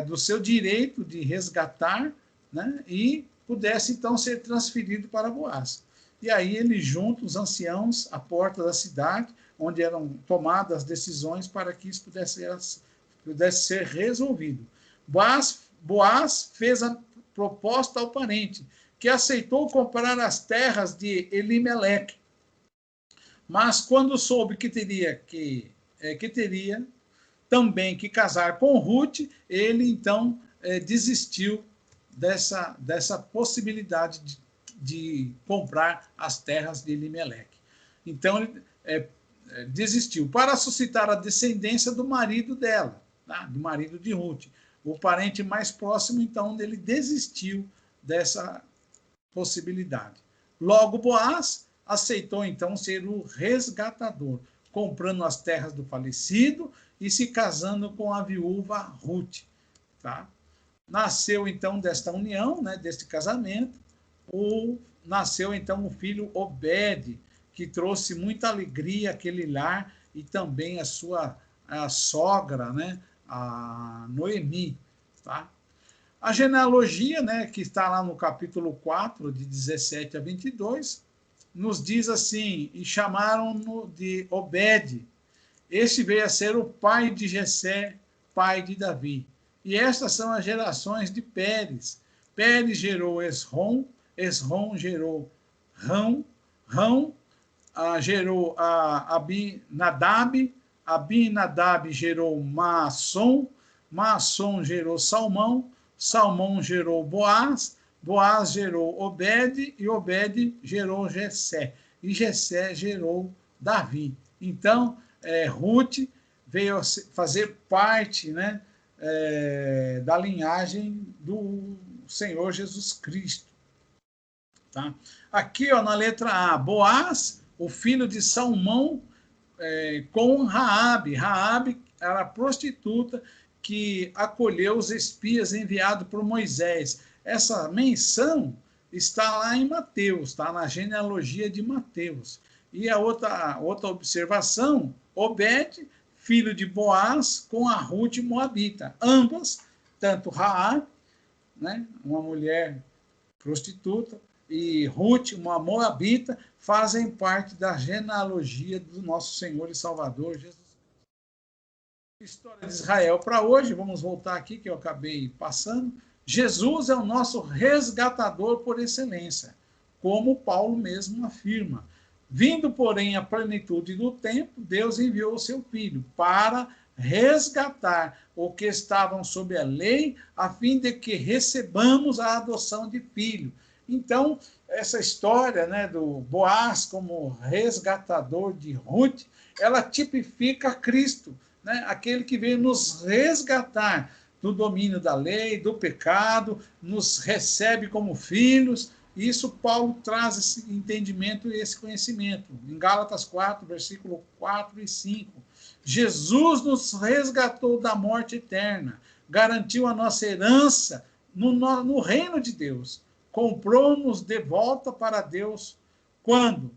do seu direito de resgatar, né, e pudesse então ser transferido para Boaz. E aí ele junta os anciãos à porta da cidade, onde eram tomadas as decisões para que isso pudesse ser resolvido. Boaz fez a proposta ao parente, que aceitou comprar as terras de Elimeleque. Mas quando soube que teria também que casar com Ruth, ele então desistiu dessa possibilidade de comprar as terras de Elimeleque. Então, ele desistiu para suscitar a descendência do marido dela, tá? Do marido de Ruth. O parente mais próximo, então, ele desistiu dessa possibilidade. Logo, Boaz aceitou, então, ser o resgatador, comprando as terras do falecido e se casando com a viúva Ruth. Tá? Nasceu, então, desta união, né, deste casamento, nasceu, então, o filho Obed, que trouxe muita alegria àquele lar, e também a sogra, né, a Noemi. Tá? A genealogia, né, que está lá no capítulo 4, de 17 a 22, nos diz assim: e chamaram-no de Obed. Este veio a ser o pai de Jessé, pai de Davi. E estas são as gerações de Pérez. Pérez gerou Esrom, Esrom gerou Rão, Rão gerou Abinadab, Abinadab gerou Maasson, Maasson gerou Salmão, Salmão gerou Boaz, Boaz gerou Obed, e Obed gerou Jessé, e Jessé gerou Davi. Então, Ruth veio fazer parte, né, da linhagem do Senhor Jesus Cristo. Tá? Aqui, ó, na letra A, Boaz, o filho de Salmão, com Raabe. Raabe era a prostituta que acolheu os espias enviados por Moisés. Essa menção está lá em Mateus, está na genealogia de Mateus. E a outra observação, Obed, filho de Boaz, com a Ruth moabita. Ambas, tanto Raabe, né, uma mulher prostituta, e Ruth, uma moabita, fazem parte da genealogia do nosso Senhor e Salvador Jesus Cristo. História de Israel para hoje, vamos voltar aqui, que eu acabei passando. Jesus é o nosso resgatador por excelência, como Paulo mesmo afirma. Vindo, porém, à plenitude do tempo, Deus enviou o seu Filho para resgatar o que estavam sob a lei, a fim de que recebamos a adoção de filho. Então, essa história, né, do Boaz como resgatador de Ruth, ela tipifica Cristo, né, aquele que veio nos resgatar do domínio da lei, do pecado, nos recebe como filhos. Isso Paulo traz esse entendimento e esse conhecimento. Em Gálatas 4, versículo 4 e 5. Jesus nos resgatou da morte eterna, garantiu a nossa herança no reino de Deus, comprou-nos de volta para Deus quando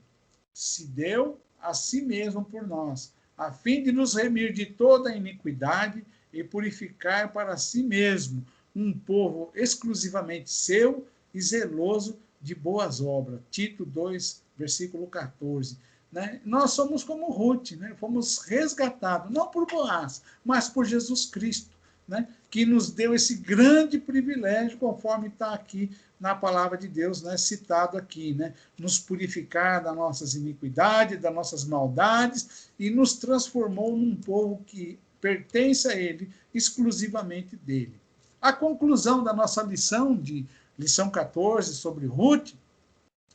se deu a si mesmo por nós, a fim de nos remir de toda a iniquidade e purificar para si mesmo um povo exclusivamente seu e zeloso de boas obras. Tito 2, versículo 14. Né? Nós somos como Ruth, né? Fomos resgatados, não por Boaz, mas por Jesus Cristo, né? Que nos deu esse grande privilégio, conforme está aqui na palavra de Deus, né? Citado aqui, né? Nos purificar das nossas iniquidades, das nossas maldades, e nos transformou num povo que pertence a Ele, exclusivamente dele. A conclusão da nossa lição 14, sobre Ruth,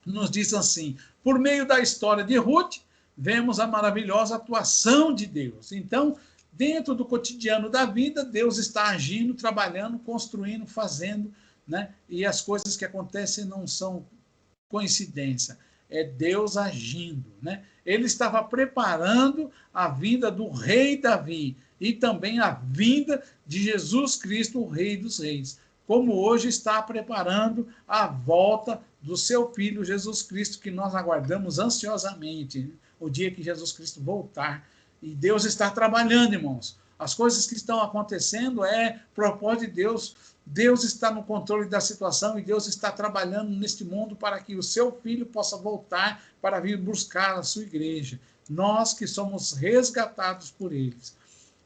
nos diz assim: por meio da história de Ruth, vemos a maravilhosa atuação de Deus. Então, dentro do cotidiano da vida, Deus está agindo, trabalhando, construindo, fazendo, né? E as coisas que acontecem não são coincidência, é Deus agindo, né? Ele estava preparando a vinda do rei Davi e também a vinda de Jesus Cristo, o Rei dos Reis, como hoje está preparando a volta do seu Filho Jesus Cristo, que nós aguardamos ansiosamente, né? O dia que Jesus Cristo voltar. E Deus está trabalhando, irmãos. As coisas que estão acontecendo é propósito de Deus. Deus está no controle da situação e Deus está trabalhando neste mundo para que o seu filho possa voltar para vir buscar a sua igreja. Nós que somos resgatados por eles.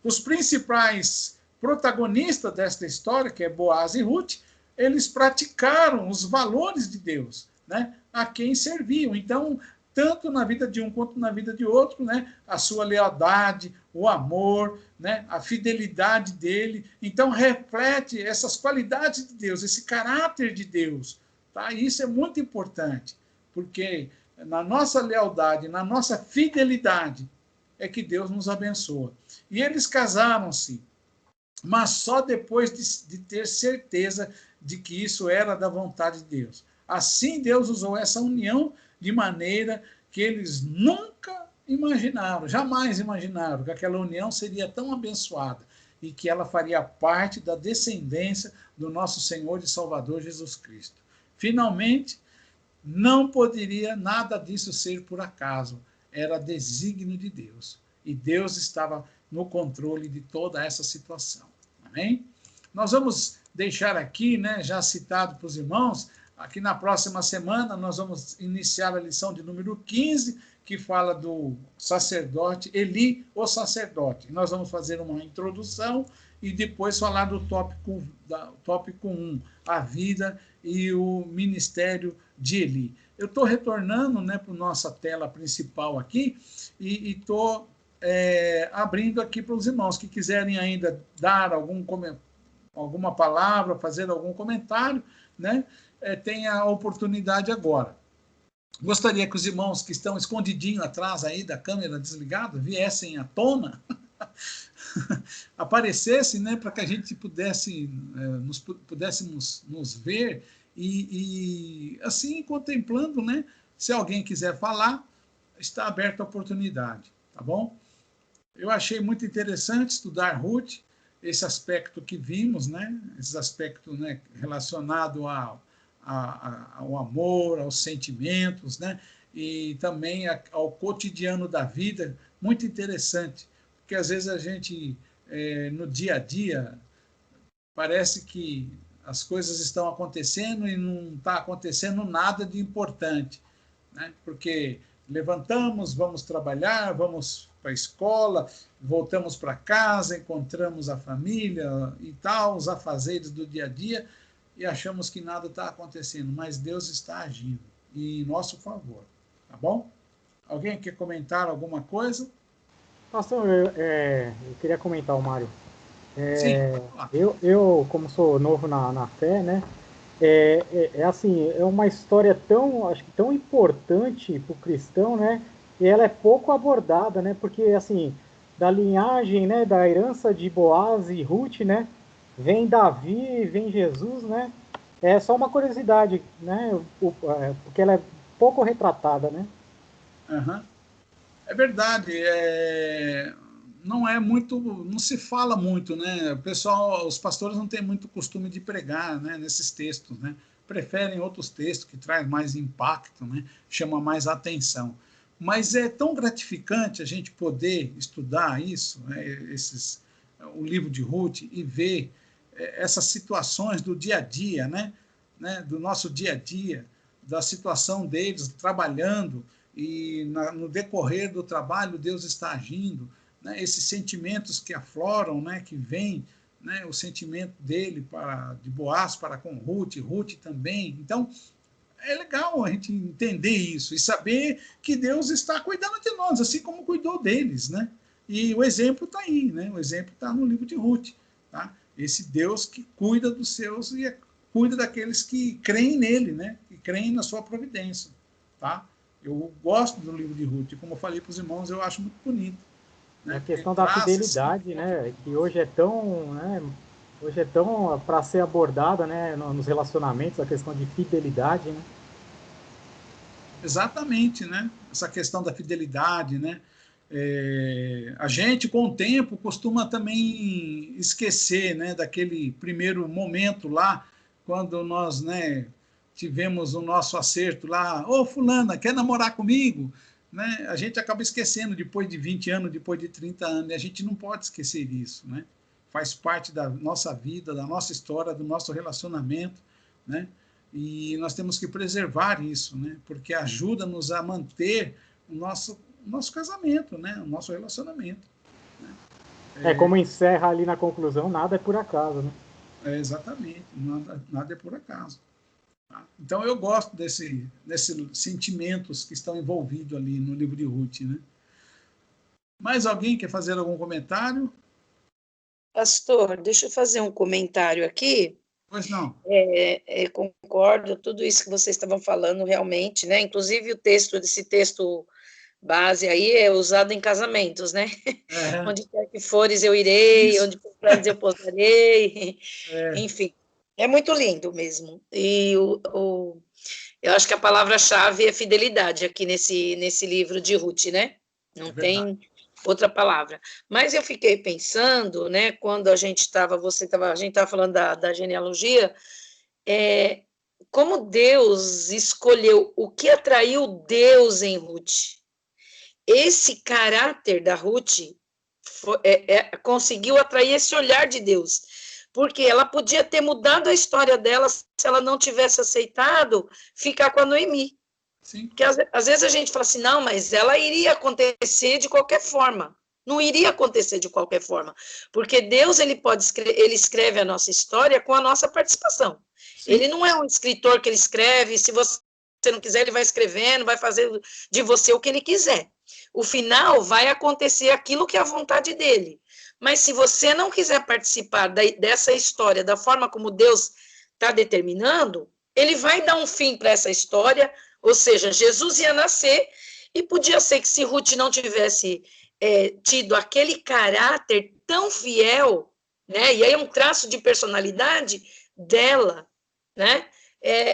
Os principais protagonistas desta história, que é Boaz e Ruth, eles praticaram os valores de Deus, né, a quem serviam. Então, tanto na vida de um quanto na vida de outro, né, a sua lealdade, o amor, né, a fidelidade dele. Então, reflete essas qualidades de Deus, esse caráter de Deus. Tá? Isso é muito importante, porque na nossa lealdade, na nossa fidelidade, é que Deus nos abençoa. E eles casaram-se, mas só depois de ter certeza de que isso era da vontade de Deus. Assim, Deus usou essa união de maneira que eles nunca imaginaram, jamais imaginaram que aquela união seria tão abençoada e que ela faria parte da descendência do nosso Senhor e Salvador Jesus Cristo. Finalmente, não poderia nada disso ser por acaso, era desígnio de Deus. E Deus estava no controle de toda essa situação. Amém? Nós vamos deixar aqui, né, já citado para os irmãos, aqui na próxima semana nós vamos iniciar a lição de número 15, que fala do sacerdote, Eli, o sacerdote. Nós vamos fazer uma introdução e depois falar do tópico 1, a vida e o ministério de Eli. Eu estou retornando, né, para a nossa tela principal aqui e estou abrindo aqui para os irmãos que quiserem ainda dar alguma palavra, fazer algum comentário, né, tem a oportunidade agora. Gostaria que os irmãos que estão escondidinhos atrás aí da câmera desligada viessem à tona, aparecessem, né, para que a gente pudéssemos nos ver e assim contemplando, né, se alguém quiser falar, está aberta a oportunidade, tá bom? Eu achei muito interessante estudar Ruth, esse aspecto que vimos, né, esse aspecto, né, relacionado ao amor, aos sentimentos, né? E também ao cotidiano da vida, muito interessante, porque às vezes a gente, no dia a dia, parece que as coisas estão acontecendo e não está acontecendo nada de importante, né? Porque levantamos, vamos trabalhar, vamos para a escola, voltamos para casa, encontramos a família e tal, os afazeres do dia a dia, e achamos que nada está acontecendo, mas Deus está agindo em nosso favor, tá bom? Alguém quer comentar alguma coisa? Pastor, eu queria comentar, o Mário. Sim. Eu, como sou novo na fé, né, assim, é uma história acho que tão importante para o cristão, né, e ela é pouco abordada, né, porque, assim, da linhagem, né, da herança de Boaz e Ruth, né, vem Davi, vem Jesus, né? É só uma curiosidade, né? Porque ela é pouco retratada, né? Uhum. É verdade. Não é muito, não se fala muito, né? O pessoal, os pastores não têm muito costume de pregar, né, nesses textos, né? Preferem outros textos que trazem mais impacto, né? Chama mais atenção. Mas é tão gratificante a gente poder estudar isso, né? O livro de Ruth, e ver essas situações do dia a dia, né? Do nosso dia a dia, da situação deles trabalhando, e no decorrer do trabalho Deus está agindo, né? Esses sentimentos que afloram, né? Que vem, né? O sentimento dele de Boaz para com Ruth também. Então, é legal a gente entender isso e saber que Deus está cuidando de nós, assim como cuidou deles, né? E o exemplo está aí, né? O exemplo está no livro de Ruth, tá? Esse Deus que cuida dos seus e cuida daqueles que creem nele, né? Que creem na sua providência, tá? Eu gosto do livro de Ruth, e como eu falei para os irmãos, eu acho muito bonito, né? A questão da fidelidade, né? Que hoje é tão, né? Hoje é tão para ser abordada, né? Nos relacionamentos, a questão de fidelidade, né? Exatamente, né? Essa questão da fidelidade, né? A gente, com o tempo, costuma também esquecer, né, daquele primeiro momento lá, quando nós, né, tivemos o nosso acerto lá, ô fulana, quer namorar comigo? né, a gente acaba esquecendo depois de 20 anos, depois de 30 anos, e a gente não pode esquecer isso, né? Faz parte da nossa vida, da nossa história, do nosso relacionamento, né? E nós temos que preservar isso, né? Porque ajuda-nos a manter o nosso casamento, né? O nosso relacionamento. Né? Como encerra ali na conclusão, nada é por acaso, né? Exatamente, nada é por acaso. Tá? Então eu gosto desses sentimentos que estão envolvidos ali no livro de Ruth, né? Mais alguém quer fazer algum comentário? Pastor, deixa eu fazer um comentário aqui. Pois não. Concordo, tudo isso que vocês estavam falando realmente, né? Inclusive esse texto base aí é usado em casamentos, né? Onde quer que fores eu irei, isso. Onde comprares eu pousarei, enfim, é muito lindo mesmo. E eu acho que a palavra-chave é fidelidade aqui nesse livro de Ruth, né? Não tem outra palavra. Mas eu fiquei pensando, né, quando a gente estava falando da genealogia, como Deus escolheu, o que atraiu Deus em Ruth. Esse caráter da Ruth conseguiu atrair esse olhar de Deus, porque ela podia ter mudado a história dela se ela não tivesse aceitado ficar com a Noemi. Sim. Porque às vezes a gente fala assim, não, mas ela iria acontecer de qualquer forma. Não iria acontecer de qualquer forma, porque Deus ele escreve a nossa história com a nossa participação. Sim. Ele não é um escritor que ele escreve, se você não quiser, ele vai escrevendo, vai fazer de você o que ele quiser. O final vai acontecer aquilo que é a vontade dele. Mas se você não quiser participar dessa história da forma como Deus está determinando, ele vai dar um fim para essa história, ou seja, Jesus ia nascer, e podia ser que se Ruth não tivesse tido aquele caráter tão fiel, né, e aí é um traço de personalidade dela, né,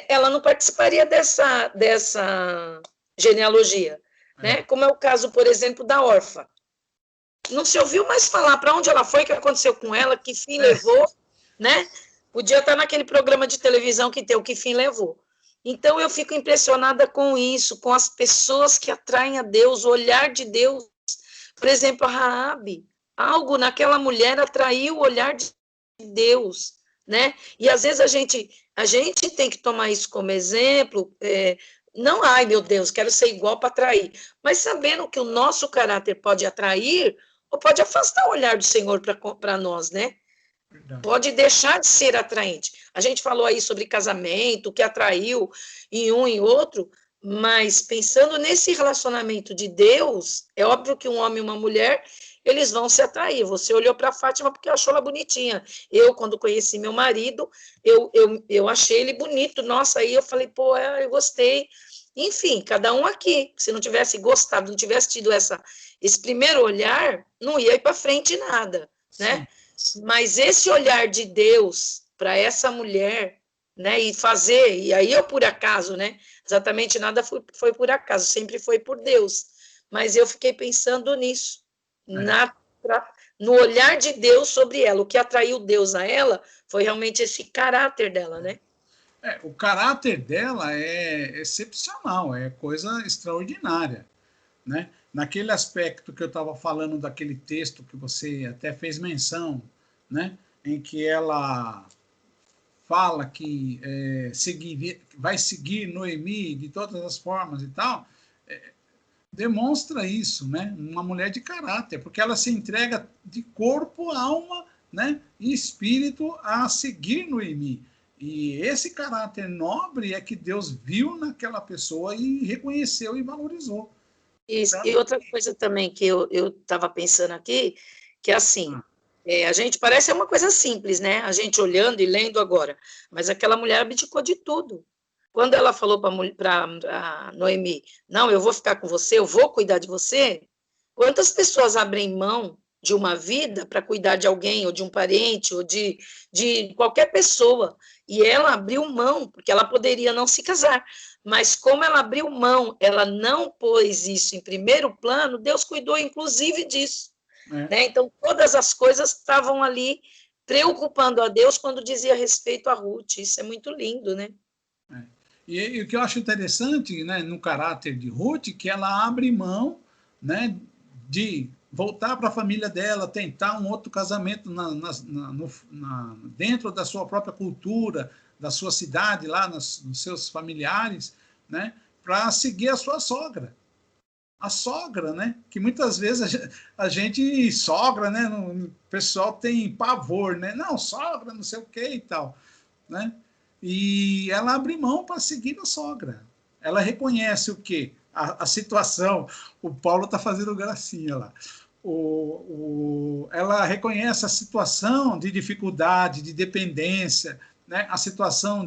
ela não participaria dessa genealogia, né, como é o caso, por exemplo, da órfã. Não se ouviu mais falar para onde ela foi, o que aconteceu com ela, que fim levou, né? Podia estar naquele programa de televisão que tem o que fim levou. Então, eu fico impressionada com isso, com as pessoas que atraem a Deus, o olhar de Deus. Por exemplo, a Raabe, algo naquela mulher atraiu o olhar de Deus, né? E às vezes a gente tem que tomar isso como exemplo, não, ai meu Deus, quero ser igual para atrair, mas sabendo que o nosso caráter pode atrair ou pode afastar o olhar do Senhor para nós, né? Verdade. Pode deixar de ser atraente. A gente falou aí sobre casamento, que atraiu em um e outro, mas pensando nesse relacionamento de Deus, é óbvio que um homem e uma mulher, eles vão se atrair. Você olhou para a Fátima porque achou ela bonitinha. Eu, quando conheci meu marido, eu achei ele bonito. Nossa, aí eu falei, pô, eu gostei. Enfim, cada um aqui. Se não tivesse gostado, não tivesse tido esse primeiro olhar, não ia ir para frente nada, né? Mas esse olhar de Deus para essa mulher, né, e aí eu por acaso, né, exatamente nada foi por acaso, sempre foi por Deus, mas eu fiquei pensando nisso, no olhar de Deus sobre ela, o que atraiu Deus a ela foi realmente esse caráter dela, né? O caráter dela é excepcional, é coisa extraordinária, né? Naquele aspecto que eu estava falando daquele texto que você até fez menção, né, em que ela fala que vai seguir Noemi de todas as formas e tal, demonstra isso, né, uma mulher de caráter, porque ela se entrega de corpo, alma, né, e espírito a seguir Noemi. E esse caráter nobre é que Deus viu naquela pessoa e reconheceu e valorizou. Isso. E outra coisa também que eu estava pensando aqui, que é assim, a gente parece uma coisa simples, né? A gente olhando e lendo agora, mas aquela mulher abdicou de tudo. Quando ela falou para Noemi, não, eu vou ficar com você, eu vou cuidar de você, quantas pessoas abrem mão de uma vida para cuidar de alguém, ou de um parente, ou de qualquer pessoa, e ela abriu mão, porque ela poderia não se casar, mas como ela abriu mão, ela não pôs isso em primeiro plano, Deus cuidou inclusive disso. Né? Então, todas as coisas estavam ali preocupando a Deus quando dizia respeito a Ruth. Isso é muito lindo, né? E o que eu acho interessante, né, no caráter de Ruth, que ela abre mão, né, de voltar para a família dela, tentar um outro casamento dentro da sua própria cultura, da sua cidade, lá nos seus familiares, né, para seguir a sua sogra. A sogra, né, que muitas vezes a gente sogra, né, o pessoal tem pavor, né, não, sogra, não sei o que e tal, né, e ela abre mão para seguir a sogra. Ela reconhece o quê? A situação, o Paulo está fazendo gracinha lá. Ela reconhece a situação de dificuldade, de dependência, né? A situação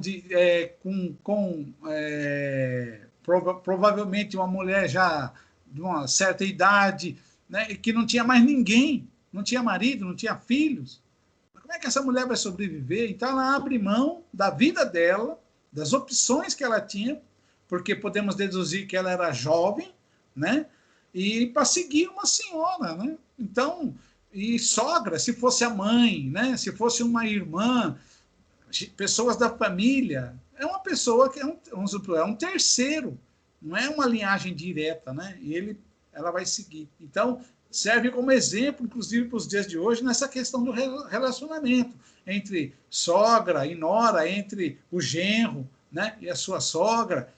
provavelmente uma mulher já de uma certa idade, né? E que não tinha mais ninguém, não tinha marido, não tinha filhos. Como é que essa mulher vai sobreviver? Então ela abre mão da vida dela, das opções que ela tinha, porque podemos deduzir que ela era jovem, né? E para seguir uma senhora, né? Então, e sogra, se fosse a mãe, né? Se fosse uma irmã, pessoas da família, é uma pessoa que é um terceiro, não é uma linhagem direta, né? E ela vai seguir. Então, serve como exemplo, inclusive, para os dias de hoje, nessa questão do relacionamento entre sogra e nora, entre o genro, né, e a sua sogra.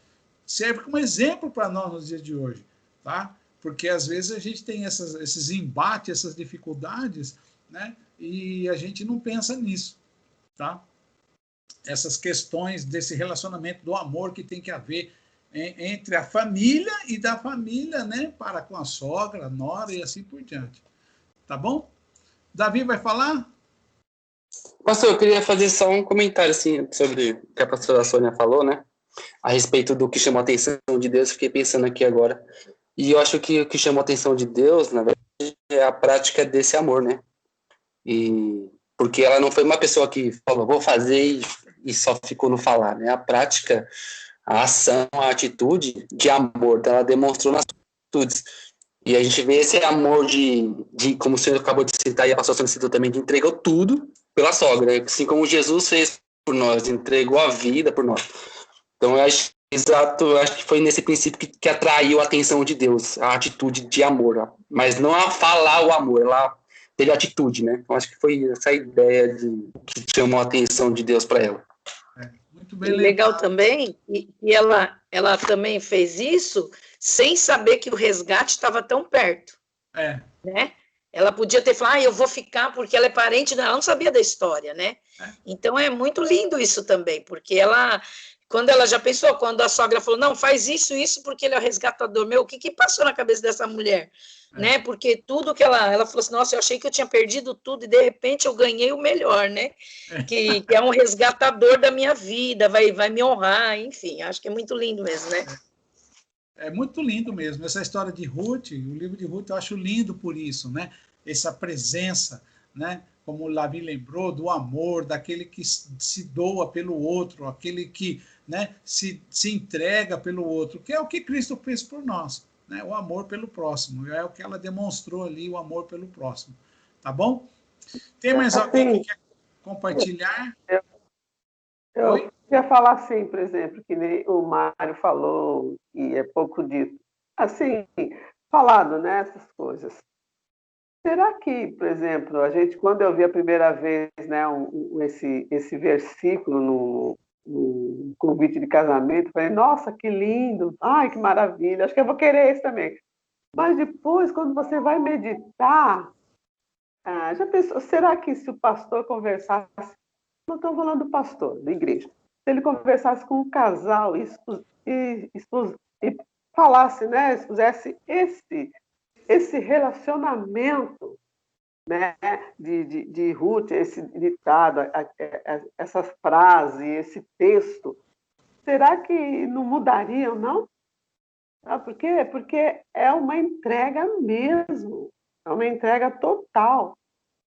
Serve como exemplo para nós nos dias de hoje, tá? Porque às vezes a gente tem esses embates, essas dificuldades, né, e a gente não pensa nisso, tá? Essas questões desse relacionamento do amor que tem que haver entre a família e da família, né, para com a sogra, a nora e assim por diante. Tá bom? Davi vai falar? Pastor, eu queria fazer só um comentário assim, sobre o que a pastora Sônia falou, né? A respeito do que chamou a atenção de Deus, fiquei pensando aqui agora. E eu acho que o que chamou a atenção de Deus, na verdade, é a prática desse amor, né? E porque ela não foi uma pessoa que falou, vou fazer e só ficou no falar, né? A prática, a ação, a atitude de amor, ela demonstrou nas atitudes. E a gente vê esse amor como o senhor acabou de citar, e a pastora Sônia citou também, de entregou tudo pela sogra, né? Assim como Jesus fez por nós, entregou a vida por nós. Então, eu acho que foi nesse princípio que atraiu a atenção de Deus, a atitude de amor, mas não a falar o amor, ela teve atitude, né? Eu acho que foi essa ideia que chamou a atenção de Deus para ela. Muito bem legal também, e ela também fez isso sem saber que o resgate estava tão perto. Né? Ela podia ter falado, eu vou ficar porque ela é parente dela, ela não sabia da história, né? Então é muito lindo isso também, porque quando ela já pensou, quando a sogra falou, não, faz isso, porque ele é o resgatador meu, o que passou na cabeça dessa mulher? Né? Porque tudo que ela falou assim, nossa, eu achei que eu tinha perdido tudo e de repente eu ganhei o melhor, né? Que é um resgatador da minha vida, vai me honrar, enfim, acho que é muito lindo mesmo, né? É muito lindo mesmo. Essa história de Ruth, o livro de Ruth, eu acho lindo por isso, né? Essa presença, né? Como o Lavi lembrou, do amor, daquele que se doa pelo outro, aquele que, né, se entrega pelo outro, que é o que Cristo fez por nós, né? O amor pelo próximo. É o que ela demonstrou ali, o amor pelo próximo. Tá bom? Tem mais alguém que quer compartilhar? Eu queria falar assim, por exemplo, que nem o Mário falou, e é pouco dito. Assim, falado, né, essas coisas. Será que, por exemplo, a gente, quando eu vi a primeira vez, né, esse versículo no convite de casamento, falei, nossa, que lindo, ai, que maravilha, acho que eu vou querer esse também. Mas depois, quando você vai meditar, já pensou, será que se o pastor conversasse, não estou falando do pastor, da igreja, se ele conversasse com um casal e falasse, né, expusesse esse relacionamento, né, de Ruth, esse ditado, essa frase, esse texto, será que não mudariam, não? Sabe por quê? Porque é uma entrega mesmo, é uma entrega total,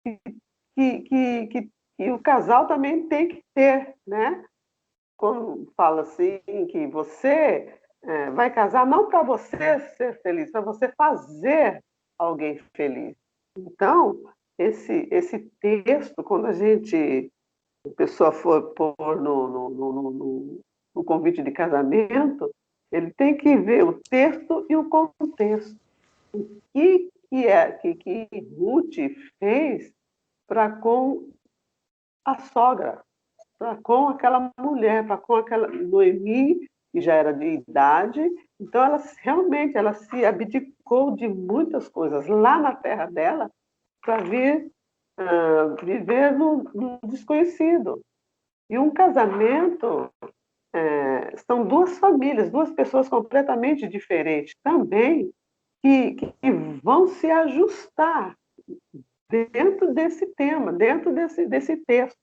que o casal também tem que ter, né? Como fala assim, que você vai casar não para você ser feliz, para você fazer alguém feliz. Então, esse texto, quando a pessoa for pôr o convite de casamento, ele tem que ver o texto e o contexto. O que Ruth fez para com a sogra, para com aquela mulher, para com aquela Noemi, que já era de idade. Então, ela realmente ela se abdicou de muitas coisas lá na terra dela para vir viver no desconhecido. E um casamento são duas famílias, duas pessoas completamente diferentes também, que vão se ajustar dentro desse tema, dentro desse texto,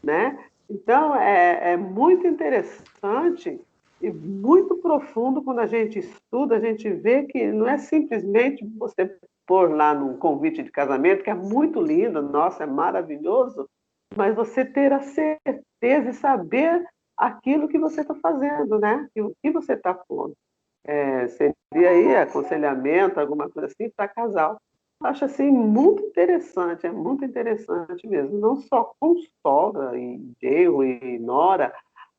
né? Então, é muito interessante e muito profundo quando a gente estuda, a gente vê que não é simplesmente você pôr lá num convite de casamento, que é muito lindo, nossa, é maravilhoso, mas você ter a certeza e saber aquilo que você está fazendo, né? E o que você está pondo. Seria aí aconselhamento, alguma coisa assim, para casal. Eu acho assim muito interessante, é muito interessante mesmo, não só com sogra e genro e nora,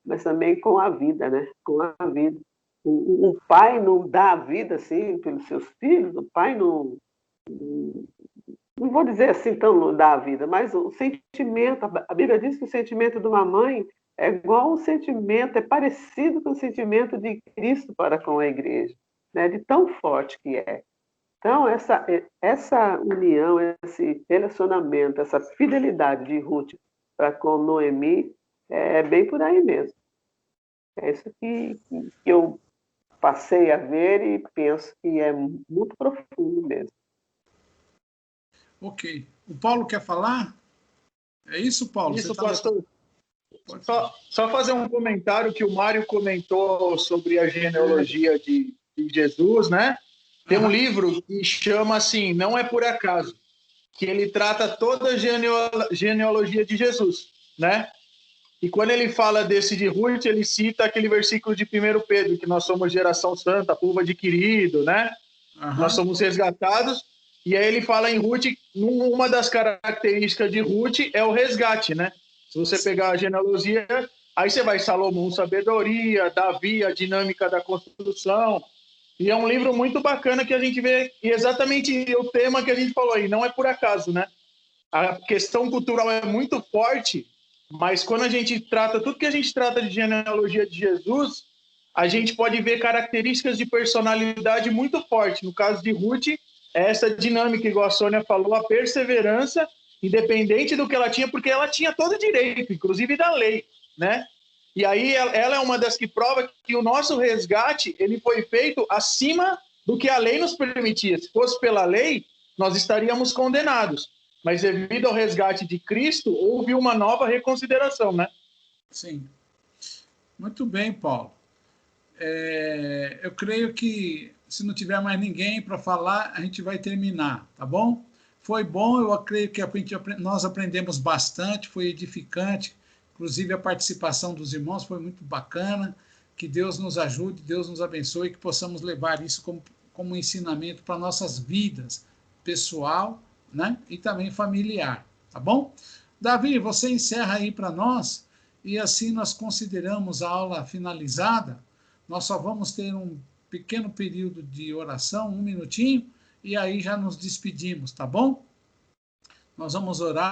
mas também com a vida, né? Com a vida. O pai não dá a vida assim pelos seus filhos, o pai não vou dizer assim tão não dá a vida, mas o sentimento, a Bíblia diz que o sentimento de uma mãe é igual o sentimento, é parecido com o sentimento de Cristo para com a igreja, né? De tão forte que é. Então, essa união, esse relacionamento, essa fidelidade de Ruth para com Noemi é bem por aí mesmo. É isso que eu passei a ver e penso que é muito profundo mesmo. Ok. O Paulo quer falar? É isso, Paulo? Isso, pastor. Só fazer um comentário que o Mário comentou sobre a genealogia de Jesus, né? Tem um livro que chama assim, Não é por acaso, que ele trata toda a genealogia de Jesus, né? E quando ele fala desse de Ruth, ele cita aquele versículo de 1 Pedro, que nós somos geração santa, povo adquirido, né? Nós somos resgatados. E aí ele fala em Ruth, uma das características de Ruth é o resgate, né? Se você pegar a genealogia, aí você vai Salomão, sabedoria, Davi, a dinâmica da construção. E é um livro muito bacana que a gente vê, e exatamente o tema que a gente falou aí, não é por acaso, né? A questão cultural é muito forte, mas quando a gente trata, tudo que a gente trata de genealogia de Jesus, a gente pode ver características de personalidade muito forte. No caso de Ruth, é essa dinâmica, igual a Sônia falou, a perseverança, independente do que ela tinha, porque ela tinha todo o direito, inclusive da lei, né? E aí ela é uma das que prova que o nosso resgate ele foi feito acima do que a lei nos permitia. Se fosse pela lei, nós estaríamos condenados. Mas devido ao resgate de Cristo, houve uma nova reconsideração, né? Sim. Muito bem, Paulo. Eu creio que, se não tiver mais ninguém para falar, a gente vai terminar, tá bom? Foi bom, eu creio que nós aprendemos bastante, foi edificante, inclusive a participação dos irmãos foi muito bacana. Que Deus nos ajude, Deus nos abençoe, que possamos levar isso como ensinamento para nossas vidas, pessoal, né? E também familiar, tá bom? Davi, você encerra aí para nós, e assim nós consideramos a aula finalizada. Nós só vamos ter um pequeno período de oração, 1 minutinho, e aí já nos despedimos, tá bom? Nós vamos orar